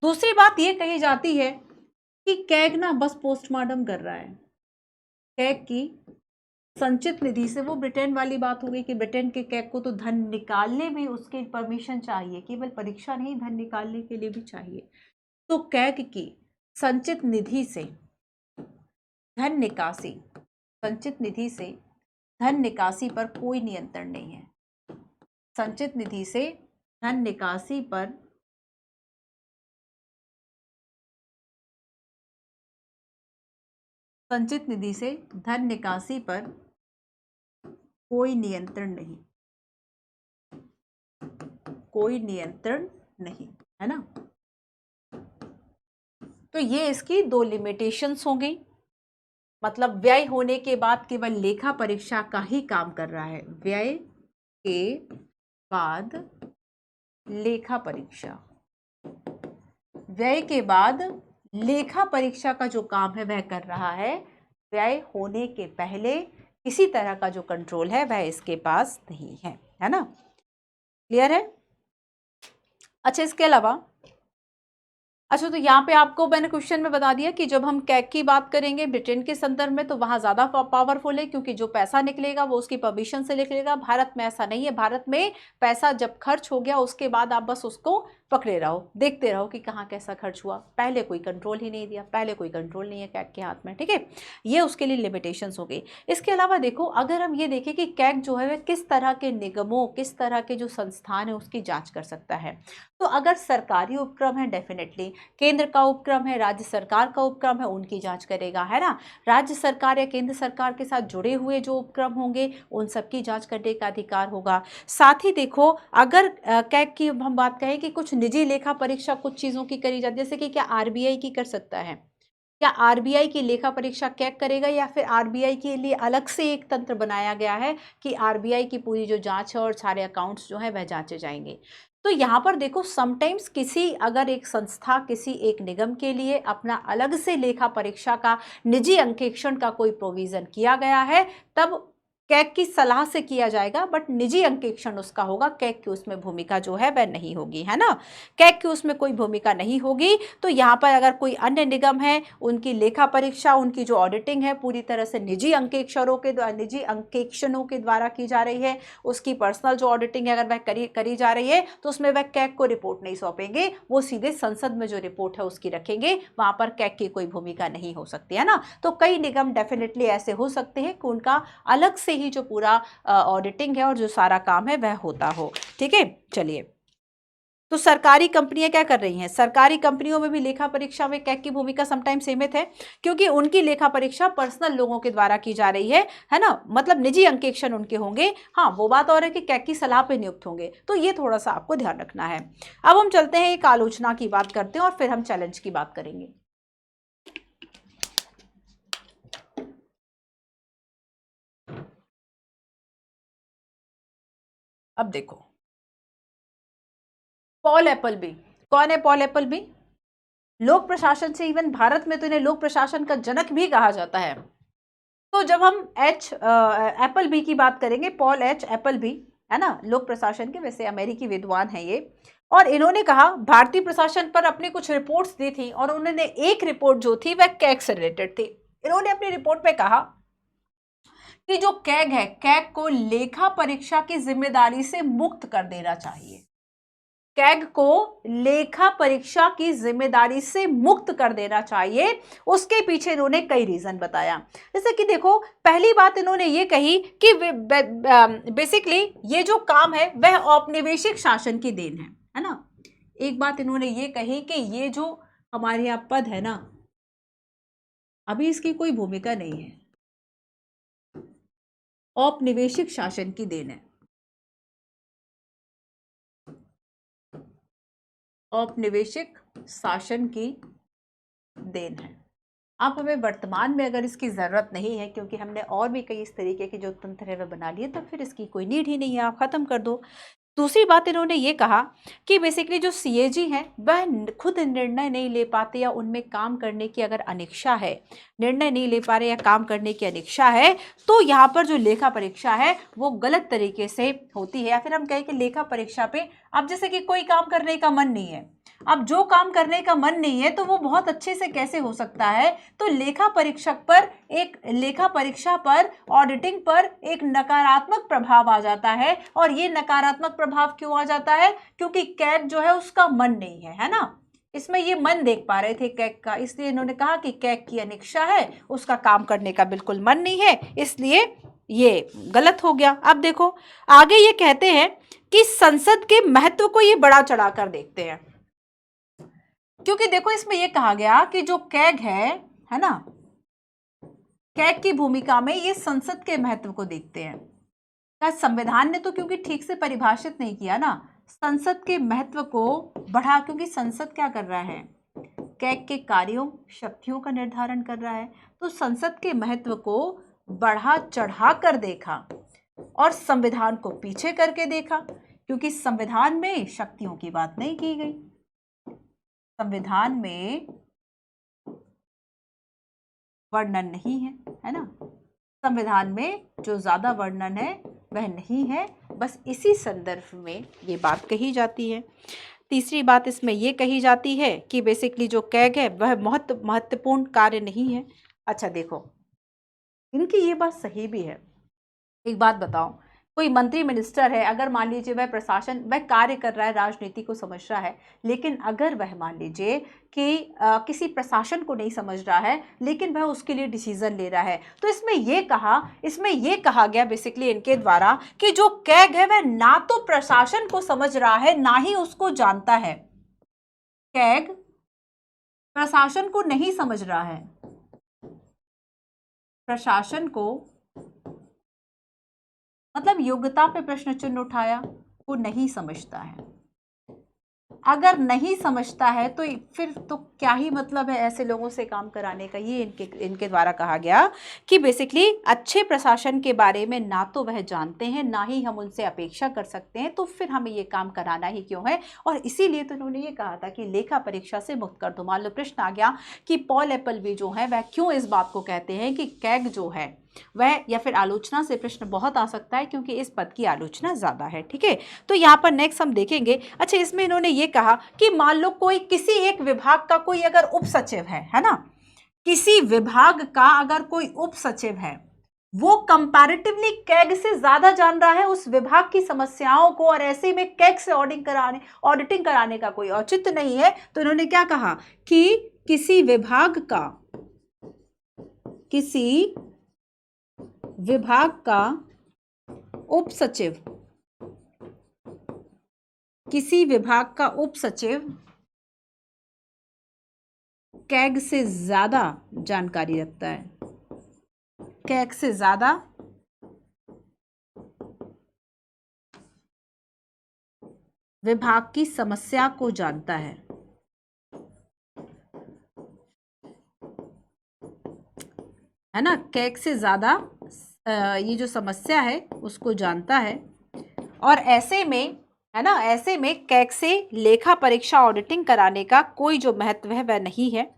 दूसरी बात ये कही जाती है कि कैग ना बस पोस्टमार्टम कर रहा है। कैग की संचित निधि से, वो ब्रिटेन वाली बात हो गई कि ब्रिटेन के कैग को तो धन निकालने में उसकी परमिशन चाहिए, केवल परीक्षा नहीं धन निकालने के लिए भी चाहिए। तो कैग की संचित निधि से धन निकासी, संचित निधि से धन निकासी पर कोई नियंत्रण नहीं है। संचित निधि से धन निकासी पर संचित निधि से धन निकासी पर कोई नियंत्रण नहीं, कोई नियंत्रण नहीं, है ना। तो ये इसकी दो लिमिटेशंस हो गई। मतलब व्यय होने के बाद केवल लेखा परीक्षा का ही काम कर रहा है। व्यय के बाद लेखा परीक्षा, व्यय के बाद लेखा परीक्षा का जो काम है वह कर रहा है। व्यय होने के पहले किसी तरह का जो कंट्रोल है वह इसके पास नहीं है ना। क्लियर है। अच्छा, इसके अलावा अच्छा, तो यहाँ पे आपको मैंने क्वेश्चन में बता दिया कि जब हम कैग की बात करेंगे ब्रिटेन के संदर्भ में तो वहाँ ज़्यादा पावरफुल है, क्योंकि जो पैसा निकलेगा वो उसकी परमिशन से निकलेगा। भारत में ऐसा नहीं है। भारत में पैसा जब खर्च हो गया उसके बाद आप बस उसको पकड़े रहो, देखते रहो कि कहाँ कैसा खर्च हुआ। पहले कोई कंट्रोल ही नहीं दिया, पहले कोई कंट्रोल नहीं है कैग के हाथ में, ठीक है। ये उसके लिए लिमिटेशंस हो गई। इसके अलावा देखो, अगर हम ये देखें कि कैग जो है वह किस तरह के निगमों, किस तरह के जो संस्थान है उसकी जाँच कर सकता है। तो अगर सरकारी उपक्रम है, डेफिनेटली केंद्र का उपक्रम है, राज्य सरकार का उपक्रम है, उनकी जांच करेगा, है ना। राज्य सरकार या केंद्र सरकार के साथ जुड़े हुए जो उपक्रम होंगे उन सबकी जांच करने का अधिकार होगा। साथ ही देखो, अगर कैग की हम बात करें कि कुछ निजी लेखा परीक्षा कुछ चीज़ों की करी जाती है, जैसे कि क्या आरबीआई की कर सकता है, क्या आरबीआई की लेखा परीक्षा कैग करेगा, या फिर आरबीआई के लिए अलग से एक तंत्र बनाया गया है कि आरबीआई की पूरी जो जांच है और सारे अकाउंट्स जो है वह जांचे जाएंगे। तो यहाँ पर देखो, समटाइम्स किसी अगर एक संस्था, किसी एक निगम के लिए अपना अलग से लेखा परीक्षा का, निजी अंकेक्षण का कोई प्रोविज़न किया गया है, तब कैग की सलाह से किया जाएगा, बट निजी अंकेक्षण उसका होगा। कैग की उसमें भूमिका जो है वह नहीं होगी, है ना। कैग की उसमें कोई भूमिका नहीं होगी। तो यहाँ पर अगर कोई अन्य निगम है, उनकी लेखा परीक्षा, उनकी जो ऑडिटिंग है पूरी तरह से निजी अंकेक्षरों के द्वारा, निजी अंकेक्षणों के द्वारा की जा रही है। उसकी पर्सनल जो ऑडिटिंग है अगर वह करी जा रही है तो उसमें वह कैग को रिपोर्ट नहीं सौंपेंगे, वो सीधे संसद में जो रिपोर्ट है उसकी रखेंगे। वहाँ पर कैग की कोई भूमिका नहीं हो सकती, है ना। तो कई निगम डेफिनेटली ऐसे हो सकते हैं कि उनका अलग से ही जो पूरा ऑडिटिंग है और जो सारा काम है वह होता हो। ठीक है, चलिए। तो सरकारी कंपनियां क्या कर रही हैं? सरकारी कंपनियों में भी लेखा परीक्षा में कैग की भूमिका समटाइम सीमित है, क्योंकि उनकी लेखा परीक्षा पर्सनल लोगों के द्वारा की जा रही है ना, मतलब निजी अंकेक्षण उनके होंगे। हाँ, वो बात और है कि कैग की सलाह पे नियुक्त होंगे, तो ये थोड़ा सा आपको ध्यान रखना है। अब हम चलते हैं एक आलोचना की बात करते हैं और फिर हम चैलेंज की बात करेंगे। अब देखो, पॉल एप्पलबी, कौन है पॉल एप्पलबी? लोक प्रशासन से, इवन भारत में तो इन्हें लोक प्रशासन का जनक भी कहा जाता है। तो जब हम एप्पलबी की बात करेंगे, पॉल एच एप्पलबी, है ना, लोक प्रशासन के वैसे अमेरिकी विद्वान हैं ये, और इन्होंने कहा, भारतीय प्रशासन पर अपनी कुछ रिपोर्ट्स दी थी और उन्होंने एक रिपोर्ट जो थी वह कैग से रिलेटेड थी। इन्होंने अपनी रिपोर्ट में कहा कि जो कैग है, कैग को लेखा परीक्षा की जिम्मेदारी से मुक्त कर देना चाहिए। कैग को लेखा परीक्षा की जिम्मेदारी से मुक्त कर देना चाहिए। उसके पीछे इन्होंने कई रीजन बताया। जैसे कि देखो, पहली बात इन्होंने ये कही कि बेसिकली ये जो काम है वह औपनिवेशिक शासन की देन है ना। एक बात इन्होंने ये कही कि ये जो हमारे यहाँ पद है ना, अभी इसकी कोई भूमिका नहीं है, औपनिवेशिक शासन की देन है। औपनिवेशिक शासन की देन है। अब हमें वर्तमान में अगर इसकी ज़रूरत नहीं है, क्योंकि हमने और भी कई इस तरीके के जो तंत्र है वह बना लिए, तो फिर इसकी कोई नीड ही नहीं है, आप ख़त्म कर दो। दूसरी बात इन्होंने ये कहा कि बेसिकली जो सीएजी हैं वह खुद निर्णय नहीं ले पाते, या उनमें काम करने की अगर अनिच्छा है, निर्णय नहीं ले पा रहे या काम करने की अनिच्छा है, तो यहाँ पर जो लेखा परीक्षा है वो गलत तरीके से होती है। या फिर हम कहें कि लेखा परीक्षा पे अब जैसे कि कोई काम करने का मन नहीं है, अब जो काम करने का मन नहीं है तो वो बहुत अच्छे से कैसे हो सकता है? तो लेखा परीक्षक पर, एक लेखा परीक्षा पर, ऑडिटिंग पर एक नकारात्मक प्रभाव आ जाता है। और ये नकारात्मक प्रभाव क्यों आ जाता है? क्योंकि कैग जो है उसका मन नहीं है ना, इसमें ये मन देख पा रहे थे कैग का, इसलिए इन्होंने कहा कि कैग की अनिच्छा है, उसका काम करने का बिल्कुल मन नहीं है, इसलिए ये गलत हो गया। अब देखो आगे ये कहते हैं कि संसद के महत्व को ये बड़ा चढ़ाकर देखते हैं, क्योंकि देखो इसमें यह कहा गया कि जो कैग है ना, कैग की भूमिका में ये संसद के महत्व को देखते हैं। क्या संविधान ने तो क्योंकि ठीक से परिभाषित नहीं किया ना संसद के महत्व को बढ़ा, क्योंकि संसद क्या कर रहा है? कैग के कार्यों, शक्तियों का निर्धारण कर रहा है। तो संसद के महत्व को बढ़ा चढ़ा कर देखा और संविधान को पीछे करके देखा, क्योंकि संविधान में शक्तियों की बात नहीं की गई, संविधान में वर्णन नहीं है ना, संविधान में जो ज्यादा वर्णन है वह नहीं है, बस इसी संदर्भ में ये बात कही जाती है। तीसरी बात इसमें ये कही जाती है कि बेसिकली जो कैग है वह महत्वपूर्ण कार्य नहीं है। अच्छा देखो, इनकी ये बात सही भी है। एक बात बताओ, कोई मंत्री मिनिस्टर है, अगर मान लीजिए वह प्रशासन, वह कार्य कर रहा है, राजनीति को समझ रहा है, लेकिन अगर वह मान लीजिए कि किसी प्रशासन को नहीं समझ रहा है, लेकिन वह उसके लिए डिसीजन ले रहा है, तो इसमें ये कहा गया बेसिकली इनके द्वारा कि जो कैग है वह ना तो प्रशासन को समझ रहा है ना ही उसको जानता है। कैग प्रशासन को नहीं समझ रहा है, प्रशासन को मतलब योग्यता पे प्रश्न चिन्ह उठाया, वो नहीं समझता है। अगर नहीं समझता है तो फिर तो क्या ही मतलब है ऐसे लोगों से काम कराने का। ये इनके द्वारा कहा गया कि बेसिकली अच्छे प्रशासन के बारे में ना तो वह जानते हैं ना ही हम उनसे अपेक्षा कर सकते हैं, तो फिर हमें ये काम कराना ही क्यों है। और इसीलिए तो इन्होंने ये कहा था कि लेखा परीक्षा से मुक्त कर दो। मान लो प्रश्न आ गया कि पॉल एप्पलबी जो है वह क्यों इस बात को कहते हैं कि कैग जो है वह, या फिर आलोचना से प्रश्न बहुत आ सकता है क्योंकि इस पद की आलोचना ज्यादा है। ठीक है, तो यहाँ पर नेक्स्ट हम देखेंगे। अच्छा, इसमें इन्होंने ये कहा कि मान लो कोई किसी एक विभाग का कोई अगर उप सचिव है ना, किसी विभाग का अगर कोई उप सचिव है, वो कंपैरेटिवली कैग से ज्यादा जान रहा है उस विभाग की समस्याओं को, और ऐसे में कैग से ऑडिटिंग कराने का कोई औचित्य नहीं है। तो इन्होंने क्या कहा कि किसी विभाग का उप सचिव, किसी विभाग का उप सचिव कैग से ज्यादा जानकारी रखता है, कैग से ज्यादा विभाग की समस्या को जानता है ना, कैग से ज्यादा ये जो समस्या है उसको जानता है। और ऐसे में, है ना, ऐसे में कैग से लेखा परीक्षा ऑडिटिंग कराने का कोई जो महत्व है वह नहीं है।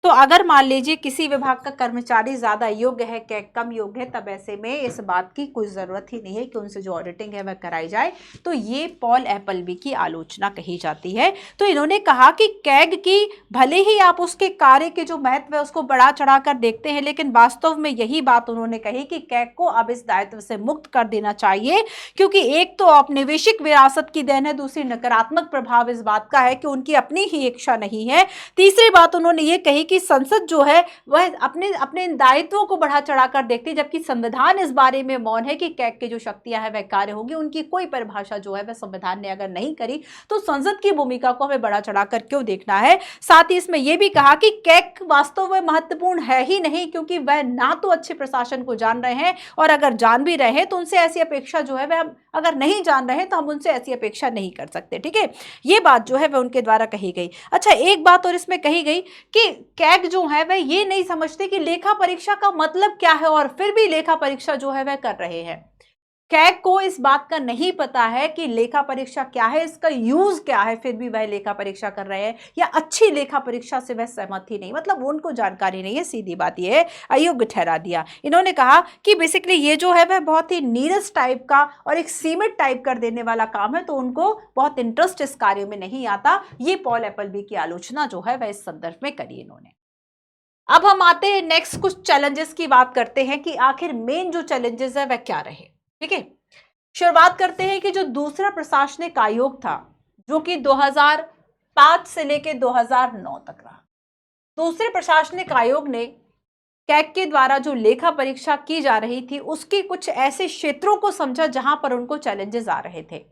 तो अगर मान लीजिए किसी विभाग का कर्मचारी ज्यादा योग्य है, कैग कम योग्य है, तब ऐसे में इस बात की कोई जरूरत ही नहीं है कि उनसे जो ऑडिटिंग है वह कराई जाए। तो ये पॉल एप्पलबी की आलोचना कही जाती है। तो इन्होंने कहा कि कैग की भले ही आप उसके कार्य के जो महत्व है उसको बढ़ा चढ़ाकर देखते हैं, लेकिन वास्तव में यही बात उन्होंने कही कि कैग को अब इस दायित्व से मुक्त कर देना चाहिए, क्योंकि एक तो औपनिवेशिक विरासत की देन है, दूसरी नकारात्मक प्रभाव इस बात का है कि उनकी अपनी ही इच्छा नहीं है, तीसरी बात उन्होंने ये कही कि संसद जो है वह अपने अपने दायित्वों को बढ़ा चढ़ाकर देखती है, जबकि संविधान इस बारे में मौन है कि कैग की जो शक्तियां है वह कार्य होगी। उनकी कोई परिभाषा जो है वह संविधान ने अगर नहीं करी तो संसद की भूमिका को हमें बढ़ा चढ़ाकर क्यों देखना है। साथ ही इसमें यह भी कहा कि कैग वास्तव में महत्वपूर्ण है ही नहीं, क्योंकि वह ना तो अच्छे प्रशासन को जान रहे हैं, और अगर जान भी रहे हैं तो उनसे ऐसी अपेक्षा जो है वह अगर नहीं जान रहे तो हम उनसे ऐसी अपेक्षा नहीं कर सकते। ठीक है, ये बात जो है वह उनके द्वारा कही गई। अच्छा, एक बात और इसमें कही गई कि कैग जो है वह ये नहीं समझते कि लेखा परीक्षा का मतलब क्या है, और फिर भी लेखा परीक्षा जो है वह कर रहे हैं। कैग को इस बात का नहीं पता है कि लेखा परीक्षा क्या है, इसका यूज क्या है, फिर भी वह लेखा परीक्षा कर रहे हैं, या अच्छी लेखा परीक्षा से वह सहमत ही नहीं, मतलब उनको जानकारी नहीं है, सीधी बात यह है, अयोग्य ठहरा दिया। इन्होंने कहा कि बेसिकली ये जो है वह बहुत ही नीरस टाइप का और एक सीमित टाइप कर देने वाला काम है, तो उनको बहुत इंटरेस्ट इस कार्य में नहीं आता। ये पॉल एप्पलबी की आलोचना जो है वह इस संदर्भ में करी इन्होंने। अब हम आते हैं नेक्स्ट कुछ चैलेंजेस की बात करते हैं कि आखिर मेन जो चैलेंजेस है वह क्या रहे। ठीक है, शुरुआत करते हैं कि जो दूसरा प्रशासनिक आयोग था, जो कि 2005 से लेकर 2009 तक रहा। दूसरे प्रशासनिक आयोग ने कैग के द्वारा जो लेखा परीक्षा की जा रही थी उसके कुछ ऐसे क्षेत्रों को समझा जहां पर उनको चैलेंजेस आ रहे थे,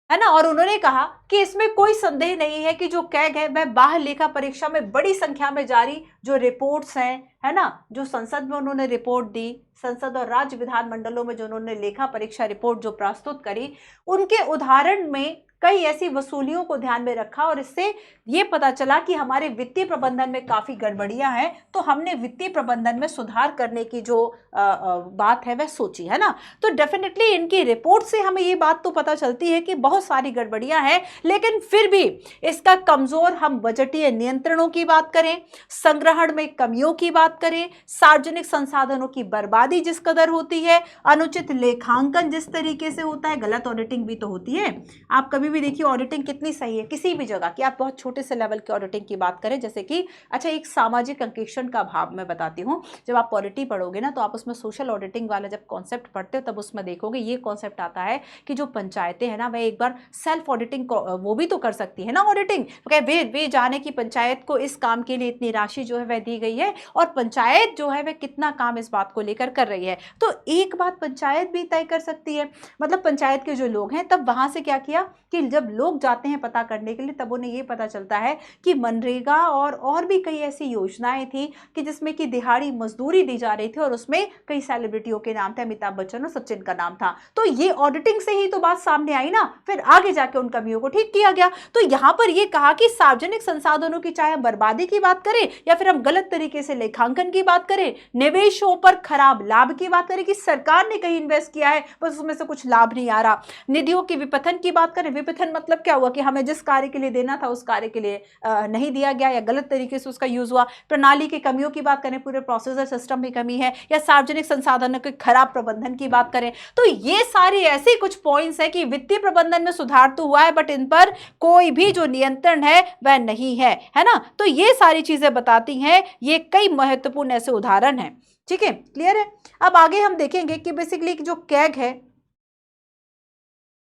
है ना, और उन्होंने कहा कि इसमें कोई संदेह नहीं है कि जो कैग है वह बाह्य लेखा परीक्षा में बड़ी संख्या में जारी जो रिपोर्ट्स हैं, है ना, जो संसद में उन्होंने रिपोर्ट दी, संसद और राज्य विधानमंडलों में जो उन्होंने लेखा परीक्षा रिपोर्ट जो प्रस्तुत करी, उनके उदाहरण में कई ऐसी वसूलियों को ध्यान में रखा, और इससे ये पता चला कि हमारे वित्तीय प्रबंधन में काफी गड़बड़ियां हैं, तो हमने वित्तीय प्रबंधन में सुधार करने की जो बात है वह सोची, है ना। तो डेफिनेटली इनकी रिपोर्ट से हमें ये बात तो पता चलती है कि बहुत सारी गड़बड़ियां हैं, लेकिन फिर भी इसका कमजोर हम बजटीय नियंत्रणों की बात करें, संग्रहण में कमियों की बात करें, सार्वजनिक संसाधनों की बर्बादी जिस कदर होती है, अनुचित लेखांकन जिस तरीके से होता है, गलत ऑडिटिंग भी तो होती है। आप कभी भी देखिए ऑडिटिंग कितनी सही है किसी भी जगह की, आप बहुत छोटे से लेवल की ऑडिटिंग की बात करें, जैसे कि अच्छा एक सामाजिक अंकेक्षण का भाव मैं बताती हूँ। जब आप पॉलिटी पढ़ोगे ना तो आप उसमें सोशल ऑडिटिंग वाला जब कॉन्सेप्ट पढ़ते हो तब उसमें देखोगे ये कॉन्सेप्ट आता है कि जो पंचायतें हैं ना वह एक बार सेल्फ ऑडिटिंग वो भी तो कर सकती है ना ऑडिटिंग, वे जाने की पंचायत को इस काम के लिए इतनी राशि जो है वह दी गई है, और पंचायत जो है वह कितना काम इस बात को लेकर कर रही है। तो एक बात पंचायत भी तय कर सकती है, मतलब पंचायत के जो लोग हैं, तब वहां से क्या किया कि जब लोग जाते हैं पता करने के लिए तब उन्हें ये पता चलता है कि मनरेगा और भी कई ऐसी योजनाएं थी कि जिसमें कि दिहाड़ी मजदूरी दी जा रही थी, और उसमें कई सेलिब्रिटियों के नाम थे, अमिताभ बच्चन और सचिन का नाम था। तो ये ऑडिटिंग से ही तो बात सामने आई ना, फिर आगे जाके उन कमियों को ठीक किया गया। तो यहां पर यह कहा कि सार्वजनिक संसाधनों की चाहे बर्बादी की बात करें या फिर हम गलत तरीके से लेखांकन की बात करें, निवेशों पर खराब लाभ की बात करें कि सरकार ने कहीं इन्वेस्ट किया है बस उसमें से कुछ लाभ नहीं आ रहा, निधियों की विपथन की बात करें, विपथन मतलब क्या हुआ कि हमें जिस कार्य के लिए देना था उस कार्य के लिए नहीं दिया गया या गलत तरीके से उसका यूज हुआ, प्रणाली की कमियों की बात करें, पूरे प्रोसेसर सिस्टम में कमी है, या सार्वजनिक संसाधनों के खराब प्रबंधन की बात करें। तो ये सारे ऐसे कुछ पॉइंट्स हैं कि वित्तीय प्रबंधन में सुधार तो हुआ है बट इन पर कोई भी जो नियंत्रण है वह नहीं है ना। तो ये सारी चीजें बताती हैं, ये कई महत्वपूर्ण ऐसे उदाहरण हैं। ठीक है, क्लियर है। अब आगे हम देखेंगे कि बेसिकली जो कैग है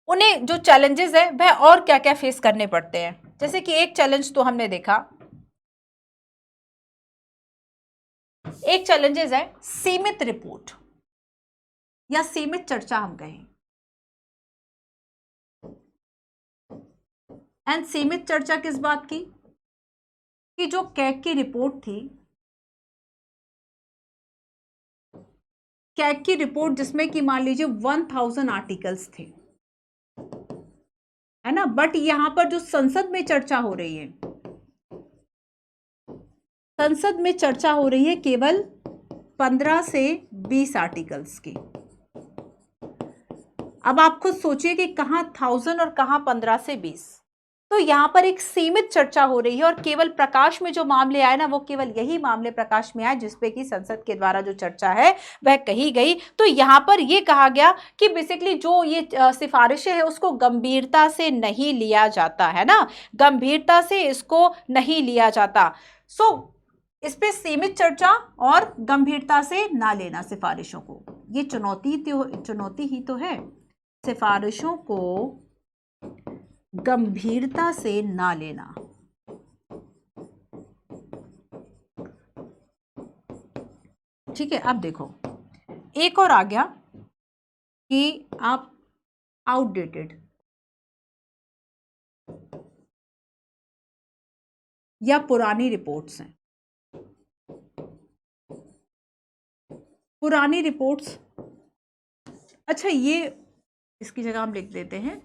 उन्हें जो चैलेंजेस है वह और क्या क्या फेस करने पड़ते हैं। जैसे कि एक चैलेंज तो हमने देखा, एक चैलेंजेस है सीमित रिपोर्ट। या सीमित चर्चा हम कहें। एंड सीमित चर्चा किस बात की, कि जो कैग की रिपोर्ट थी, कैग की रिपोर्ट जिसमें कि मान लीजिए 1000 आर्टिकल्स थे, है ना, बट यहां पर जो संसद में चर्चा हो रही है, संसद में चर्चा हो रही है केवल 15 से 20 आर्टिकल्स की। अब आप खुद सोचिए कि कहां 1000 और कहां 15 से 20। तो यहां पर एक सीमित चर्चा हो रही है और केवल प्रकाश में जो मामले आए ना, वो केवल यही मामले प्रकाश में आए जिसपे कि संसद के द्वारा जो चर्चा है वह कही गई। तो यहां पर यह कहा गया कि बेसिकली जो ये सिफारिशें हैं उसको गंभीरता से नहीं लिया जाता, है ना, गंभीरता से इसको नहीं लिया जाता। सो इस पे सीमित चर्चा और गंभीरता से ना लेना सिफारिशों को, ये चुनौती ही तो है, सिफारिशों को गंभीरता से ना लेना। ठीक है, अब देखो एक और आ गया कि आप आउटडेटेड या पुरानी रिपोर्ट्स हैं, पुरानी रिपोर्ट्स। अच्छा, ये इसकी जगह हम लिख देते हैं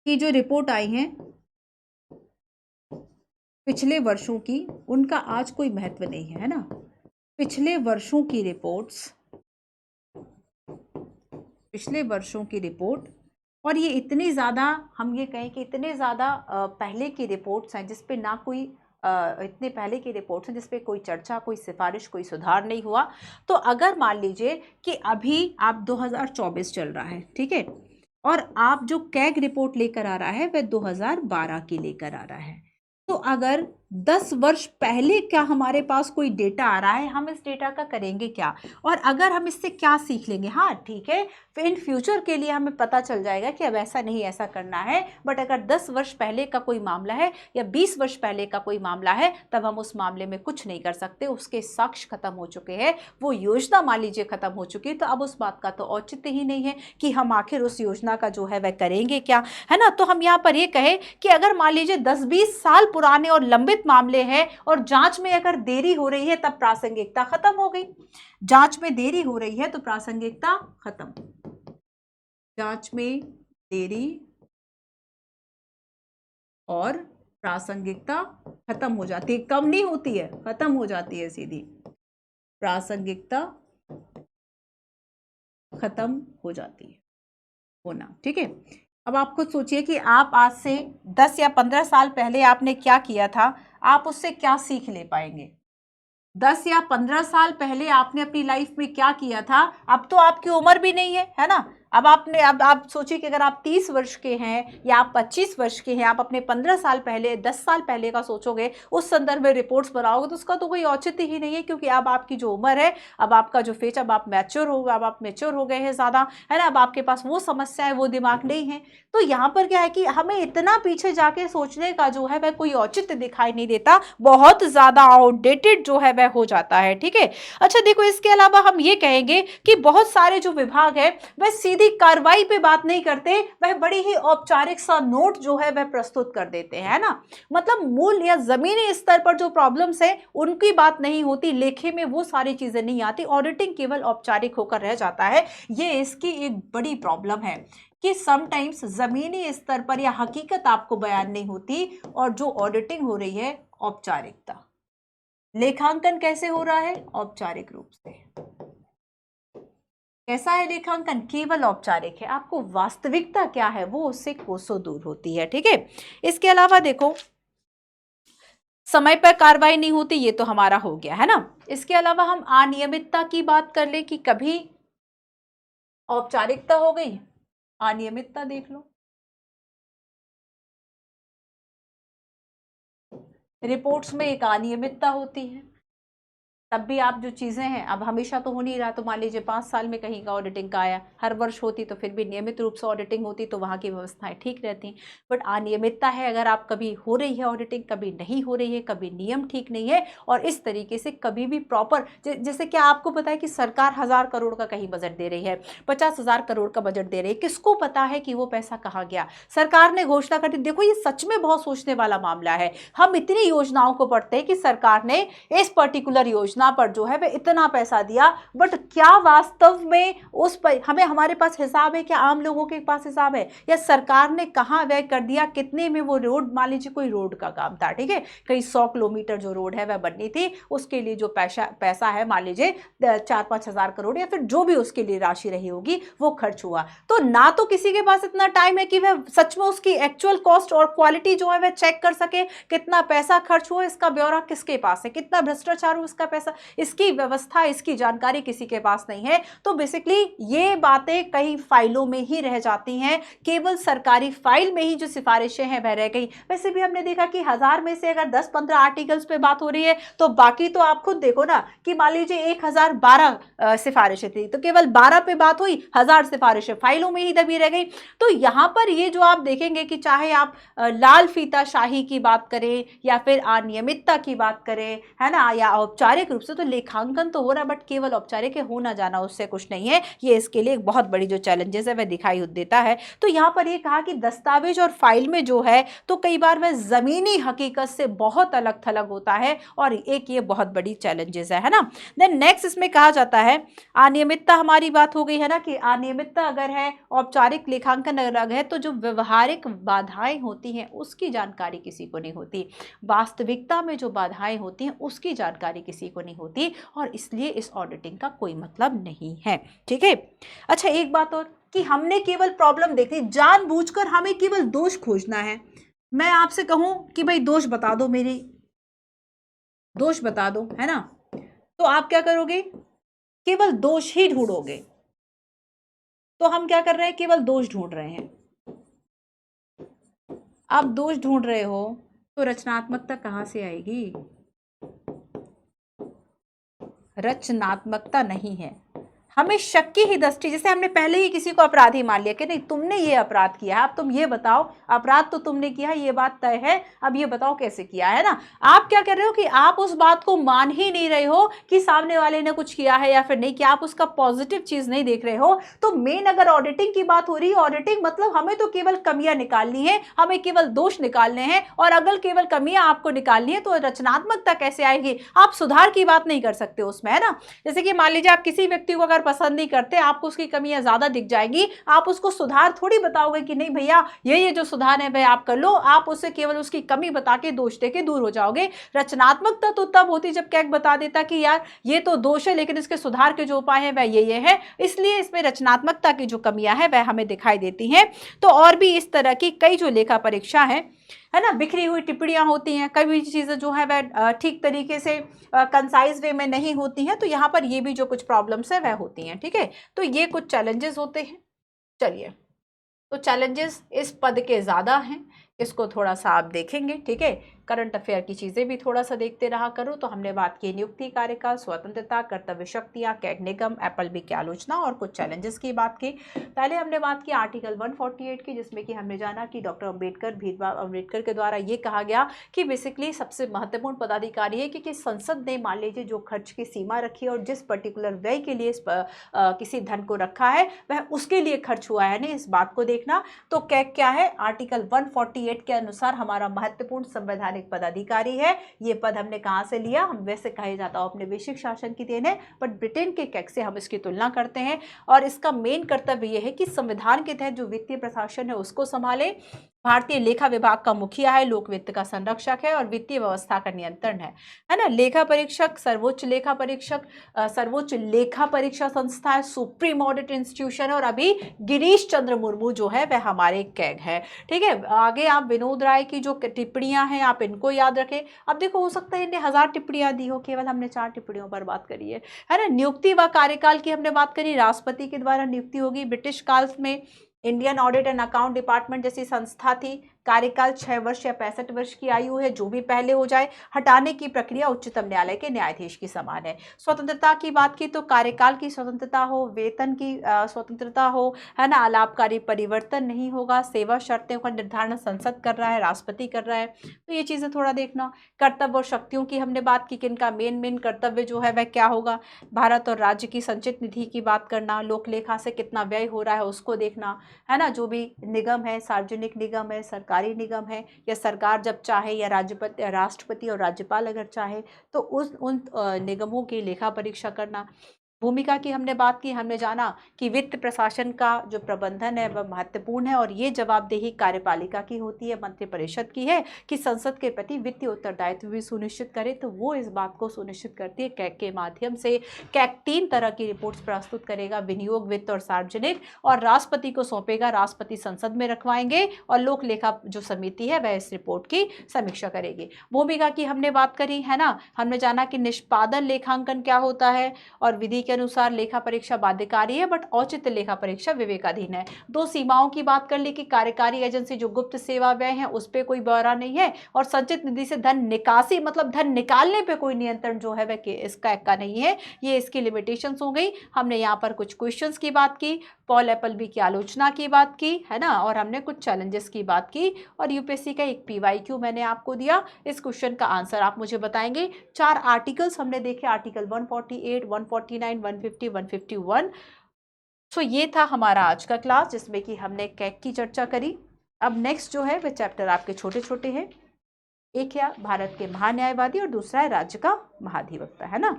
कि जो रिपोर्ट आई हैं पिछले वर्षों की, उनका आज कोई महत्व नहीं है, है ना, पिछले वर्षों की रिपोर्ट्स, पिछले वर्षों की रिपोर्ट, और ये इतनी ज़्यादा, हम ये कहें कि इतने ज़्यादा पहले की रिपोर्ट्स हैं जिस पे ना कोई इतने पहले की रिपोर्ट्स हैं जिस पे कोई चर्चा, कोई सिफारिश, कोई सुधार नहीं हुआ। तो अगर मान लीजिए कि अभी आप 2024 चल रहा है, ठीक है, और आप जो कैग रिपोर्ट लेकर आ रहा है वह 2012 की लेकर आ रहा है, तो अगर 10 वर्ष पहले का हमारे पास कोई डेटा आ रहा है, हम इस डेटा का करेंगे क्या, और अगर हम इससे क्या सीख लेंगे। हाँ ठीक है, फिर इन फ्यूचर के लिए हमें पता चल जाएगा कि अब ऐसा नहीं, ऐसा करना है। बट अगर 10 वर्ष पहले का कोई मामला है या 20 वर्ष पहले का कोई मामला है, तब हम उस मामले में कुछ नहीं कर सकते, उसके साक्ष्य खत्म हो चुके हैं, वो योजना मान लीजिए खत्म हो चुकी है, तो अब उस बात का तो औचित्य ही नहीं है कि हम आखिर उस योजना का जो है वह करेंगे क्या, है ना। तो हम यहाँ पर ये कहें कि अगर मान लीजिए 10-20 साल पुराने और लंबित मामले हैं और जांच में अगर देरी हो रही है, तब प्रासंगिकता खत्म हो गई। जांच में देरी हो रही है तो प्रासंगिकता खत्म, जांच में देरी और प्रासंगिकता खत्म हो जाती है, कम नहीं होती है, खत्म हो जाती है सीधी, प्रासंगिकता खत्म हो जाती है होना। ठीक है, अब आप खुद सोचिए कि आप आज से 10 या 15 साल पहले आपने क्या किया था, आप उससे क्या सीख ले पाएंगे। 10 या 15 साल पहले आपने अपनी लाइफ में क्या किया था, अब तो आपकी उम्र भी नहीं है ना। अब आप सोचिए कि अगर आप 30 वर्ष के हैं या आप 25 वर्ष के हैं, आप अपने 15 साल पहले, 10 साल पहले का सोचोगे, उस संदर्भ में रिपोर्ट्स बनाओगे, तो उसका तो कोई औचित्य ही नहीं है, क्योंकि अब आपकी जो उम्र है, अब आपका जो फेज, अब आप मैच्योर हो, अब आप मैच्योर हो गए हैं ज़्यादा, है ना, अब आपके पास वो समस्याएं, वो दिमाग नहीं है। तो यहाँ पर क्या है कि हमें इतना पीछे जाके सोचने का जो है वह कोई औचित्य दिखाई नहीं देता, बहुत ज़्यादा आउटडेटेड जो है वह हो जाता है। ठीक है, अच्छा देखो, इसके अलावा हम ये कहेंगे कि बहुत सारे जो विभाग है वह सीधी कार्रवाई पे बात नहीं करते, वह बड़ी ही औपचारिक सा नोट जो है वह प्रस्तुत कर देते हैं, है ना, मतलब मूल या जमीनी स्तर पर जो प्रॉब्लम्स है उनकी बात नहीं होती, लेखे में वो सारी चीजें नहीं आती, ऑडिटिंग केवल औपचारिक होकर रह जाता है। ये इसकी एक बड़ी प्रॉब्लम है कि समटाइम्स जमीनी स्तर पर या हकीकत आपको बयान नहीं होती, और जो ऑडिटिंग हो रही है औपचारिकता, लेखांकन कैसे हो रहा है, औपचारिक रूप से। कैसा है लेखांकन, केवल औपचारिक है, आपको वास्तविकता क्या है वो उससे कोसों दूर होती है। ठीक है, इसके अलावा देखो, समय पर कार्रवाई नहीं होती, ये तो हमारा हो गया, है ना। इसके अलावा हम अनियमितता की बात कर ले कि कभी औपचारिकता हो गई, अनियमितता देख लो, रिपोर्ट्स में एक अनियमितता होती है, तब भी आप जो चीज़ें हैं, अब हमेशा तो हो नहीं रहा, तो मान लीजिए 5 साल में कहीं का ऑडिटिंग का आया, हर वर्ष होती तो फिर भी नियमित रूप से ऑडिटिंग होती तो वहाँ की व्यवस्थाएं ठीक रहती। बट अनियमितता है, अगर आप कभी हो रही है ऑडिटिंग, कभी नहीं हो रही है, कभी नियम ठीक नहीं है, और इस तरीके से कभी भी प्रॉपर, जैसे कि आपको पता है कि सरकार 1000 करोड़ का कहीं बजट दे रही है, 50,000 करोड़ का बजट दे रही है, किसको पता है कि वो पैसा कहाँ गया? सरकार ने घोषणा कर दी। देखो ये सच में बहुत सोचने वाला मामला है। हम इतनी योजनाओं को पढ़ते हैं कि सरकार ने इस पर्टिकुलर योजना पर जो है वह इतना पैसा दिया, बट क्या वास्तव में उस पर हमें, हमारे पास हिसाब है? क्या आम लोगों के पास हिसाब है? या सरकार ने कहाँ व्यय कर दिया, कितने में वो रोड, मान लीजिए कोई रोड का काम था, ठीक है, कई 100 किलोमीटर जो रोड है वह बननी थी, उसके लिए जो पैसा है, मान लीजिए 4-5 हजार करोड़ या फिर जो भी उसके लिए राशि रही होगी, वो खर्च हुआ। तो ना तो किसी के पास इतना टाइम है कि वह सच में उसकी एक्चुअल कॉस्ट और क्वालिटी जो है वह चेक कर सके, कितना पैसा खर्च हुआ, इसका ब्यौरा किसके पास है, कितना भ्रष्टाचार हुआ, इसका पैसा, इसकी व्यवस्था, इसकी जानकारी किसी के पास नहीं है। तो बेसिकली ये बातें कई फाइलों में ही रह जाती हैं, केवल सरकारी फाइल में ही जो सिफारिशें हैं वह रह गई। वैसे भी हमने देखा कि 1000 में से अगर 10-15 आर्टिकल्स पे बात हो रही है, तो बाकी तो आप खुद देखो ना कि मान लीजिए 1012 सिफारिशें थी, तो केवल 12 पे बात हुई, 1000 सिफारिशें फाइलों में ही दबी रह गई। तो यहां पर ये जो आप देखेंगे कि चाहे आप लाल फीताशाही की बात करें या फिर अनियमितता की बात करें, है ना, या औपचारिक रूप से, तो लेखांकन तो हो रहा, बट केवल औपचारिक होना जाना उससे कुछ नहीं है। ये इसके लिए एक बहुत बड़ी जो चैलेंजेस है वह दिखाई देता है। तो यहाँ पर ये कहा कि दस्तावेज और फाइल में जो है, तो कई बार वह जमीनी हकीकत से बहुत अलग थलग होता है, और एक ये बहुत बड़ी चैलेंजेस है ना। देन नेक्स्ट इसमें कहा जाता है, अनियमितता हमारी बात हो गई है ना, कि अनियमितता अगर है, औपचारिक लेखांकन अलग है, तो जो व्यवहारिक बाधाएं होती हैं उसकी जानकारी किसी को नहीं होती, वास्तविकता में जो बाधाएं होती हैं उसकी जानकारी किसी को नहीं होती, और इसलिए इस ऑडिटिंग का कोई मतलब नहीं है। ठीक है। अच्छा, एक बात और, कि हमने केवल प्रॉब्लम देखी, जानबूझकर हमें केवल दोष खोजना है। मैं आपसे कहूं कि भाई दोष बता दो, मेरी दोष बता दो, है ना, तो आप क्या करोगे? केवल दोष ही ढूंढोगे। तो हम क्या कर रहे हैं? केवल दोष ढूंढ रहे हैं। आप दोष ढूंढ रहे हो तो रचनात्मकता कहां से आएगी? रचनात्मकता नहीं है, हमें शक की ही दृष्टि, जैसे हमने पहले ही किसी को अपराधी मान लिया कि नहीं तुमने ये अपराध किया है, अब तुम ये बताओ, अपराध तो तुमने किया है, ये बात तय है, अब ये बताओ कैसे किया है ना। आप क्या कर रहे हो कि आप उस बात को मान ही नहीं रहे हो कि सामने वाले ने कुछ किया है या फिर नहीं किया, आप उसका पॉजिटिव चीज नहीं देख रहे हो। तो मेन अगर ऑडिटिंग की बात हो रही है, ऑडिटिंग मतलब हमें तो केवल कमियां निकालनी है, हमें केवल दोष निकालने हैं, और अगर केवल कमियां आपको निकालनी है तो रचनात्मकता कैसे आएगी? आप सुधार की बात नहीं कर सकते उसमें, है ना। जैसे कि मान लीजिए आप किसी व्यक्ति को अगर पसंद नहीं करते, आपको उसकी कमियां ज्यादा दिख जाएगी, आप उसको सुधार थोड़ी बताओगे कि नहीं भैया ये जो सुधार है भाई आप कर लो, आप उससे केवल उसकी कमी बता के, दोष दे के दूर हो जाओगे। रचनात्मकता तो तब होती जब क्या बता देता कि यार ये तो दोष है, लेकिन इसके सुधार के जो उपाय है वह ये है, इसलिए इसमें रचनात्मकता की जो कमियां हैं वह हमें दिखाई देती हैं। तो और भी इस तरह की कई जो लेखा परीक्षा है ना, बिखरी हुई टिप्पणियां होती हैं, कई चीजें जो है वह ठीक तरीके से कंसाइज वे में नहीं होती हैं, तो यहाँ पर ये भी जो कुछ प्रॉब्लम्स है वह होती हैं। ठीक है, तो ये कुछ चैलेंजेस होते हैं। चलिए, तो चैलेंजेस इस पद के ज्यादा हैं, इसको थोड़ा सा आप देखेंगे। ठीक है, करंट अफेयर की चीजें भी थोड़ा सा देखते रहा करो। तो हमने बात की नियुक्ति, कार्यकाल, स्वतंत्रता, कर्तव्य शक्तियां, कैग निगम, एप्पल की आलोचना और कुछ चैलेंजेस की बात की। पहले हमने बात की आर्टिकल 148 की, जिसमें कि हमने जाना कि डॉक्टर अम्बेडकर, भीमराव अम्बेडकर के द्वारा ये कहा गया कि बेसिकली सबसे महत्वपूर्ण पदाधिकारी है कि संसद ने मान लीजिए जो खर्च की सीमा रखी है और जिस पर्टिकुलर व्यय के लिए किसी धन को रखा है वह उसके लिए खर्च हुआ है, नहीं, इस बात को देखना। तो कैग क्या है? आर्टिकल 148 के अनुसार हमारा महत्वपूर्ण संवैधानिक पदाधिकारी है। ये पद हमने कहां से लिया? हम वैसे कहे जाता हो अपने वैश्विक शासन की देन है, बट ब्रिटेन के कैग से हम इसकी तुलना करते हैं, और इसका मेन कर्तव्य यह है कि संविधान के तहत जो वित्तीय प्रशासन है उसको संभाले, भारतीय लेखा विभाग का मुखिया है, लोक वित्त का संरक्षक है और वित्तीय व्यवस्था का नियंत्रण है ना। लेखा परीक्षक, सर्वोच्च लेखा परीक्षक, सर्वोच्च लेखा परीक्षा संस्था है, सुप्रीम ऑडिट इंस्टीट्यूशन है, और अभी गिरीश चंद्र मुर्मू जो है वह हमारे कैग है। ठीक है, आगे आप विनोद राय की जो टिप्पणियां हैं आप इनको याद रखें। अब देखो, हो सकता है इन्हें 1000 टिप्पणियां दी हो, केवल हमने 4 टिप्पणियों पर बात करी है ना। नियुक्ति व कार्यकाल की हमने बात करी, राष्ट्रपति के द्वारा नियुक्ति होगी। ब्रिटिश काल में Indian audit and account department जैसी संस्था थी, कार्यकाल 6 वर्ष या 65 वर्ष की आयु है, जो भी पहले हो जाए, हटाने की प्रक्रिया उच्चतम न्यायालय के न्यायाधीश की समान है। स्वतंत्रता की बात की तो कार्यकाल की स्वतंत्रता हो, वेतन की स्वतंत्रता हो, है ना, अलाभकारी परिवर्तन नहीं होगा, सेवा शर्तों का निर्धारण संसद कर रहा है, राष्ट्रपति कर रहा है, तो ये चीजें थोड़ा देखना। कर्तव्य और शक्तियों की हमने बात की कि इनका मेन कर्तव्य जो है वह क्या होगा, भारत और राज्य की संचित निधि की बात करना, लोक लेखा से कितना व्यय हो रहा है उसको देखना, है ना, जो भी निगम है, सार्वजनिक निगम है, सरकारी निगम है, या सरकार जब चाहे या राष्ट्रपति और राज्यपाल अगर चाहे तो उन निगमों की लेखा परीक्षा करना। भूमिका की हमने बात की, हमने जाना कि वित्त प्रशासन का जो प्रबंधन है वह महत्वपूर्ण है और ये जवाबदेही कार्यपालिका की होती है, मंत्रिपरिषद की है कि संसद के प्रति वित्तीय उत्तरदायित्व भी सुनिश्चित करे, तो वो इस बात को सुनिश्चित करती है कैग के माध्यम से। कैग 3 तरह की रिपोर्ट्स प्रस्तुत करेगा, विनियोग, वित्त और सार्वजनिक, और राष्ट्रपति को सौंपेगा, राष्ट्रपति संसद में रखवाएंगे और लोक लेखा जो समिति है वह इस रिपोर्ट की समीक्षा करेगी। भूमिका की हमने बात करी, है ना, हमने जाना कि निष्पादन लेखांकन क्या होता है और विधि के अनुसार लेखा परीक्षा बाध्यकारी है बट औचित्य लेखा परीक्षा विवेकाधीन है। 2 सीमाओं की बात कर ली कि कार्यकारी एजेंसी जो गुप्त सेवा व्यय है उस पर कोई ब्यौरा नहीं है, और संचित निधि से धन निकासी मतलब धन निकालने पे कोई नियंत्रण जो है वह इसका एक्का नहीं है, ये इसकी लिमिटेशंस हो गई। हमने यहाँ पर कुछ क्वेश्चंस की बात की, पॉल एप्पलबी की आलोचना की बात की, है ना, और हमने कुछ चैलेंजेस की बात की, और यूपीएससी का एक पीवाईक्यू मैंने आपको दिया, इस क्वेश्चन का आंसर आप मुझे बताएंगे। 4 आर्टिकल्स हमने देखे, आर्टिकल 148, 149, 150, 151। सो ये था हमारा आज का क्लास जिसमें कि हमने कैग की चर्चा करी। अब नेक्स्ट जो है वह चैप्टर आपके छोटे छोटे हैं, एक है भारत के महान्यायवादी और दूसरा है राज्य का महाधिवक्ता, है ना,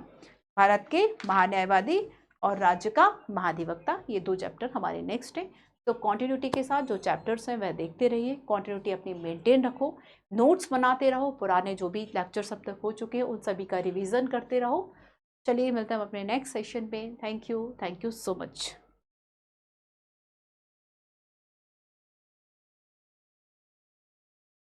भारत के महान्यायवादी और राज्य का महाधिवक्ता, ये 2 चैप्टर हमारे नेक्स्ट हैं। तो कॉन्टिन्यूटी के साथ जो चैप्टर्स हैं वह देखते रहिए, कॉन्टिन्यूटी अपनी मेंटेन रखो, नोट्स बनाते रहो, पुराने जो भी लेक्चर्स अब तक हो चुके हैं उन सभी का रिवीजन करते रहो। चलिए मिलते हैं अपने नेक्स्ट सेशन में। Thank you so much.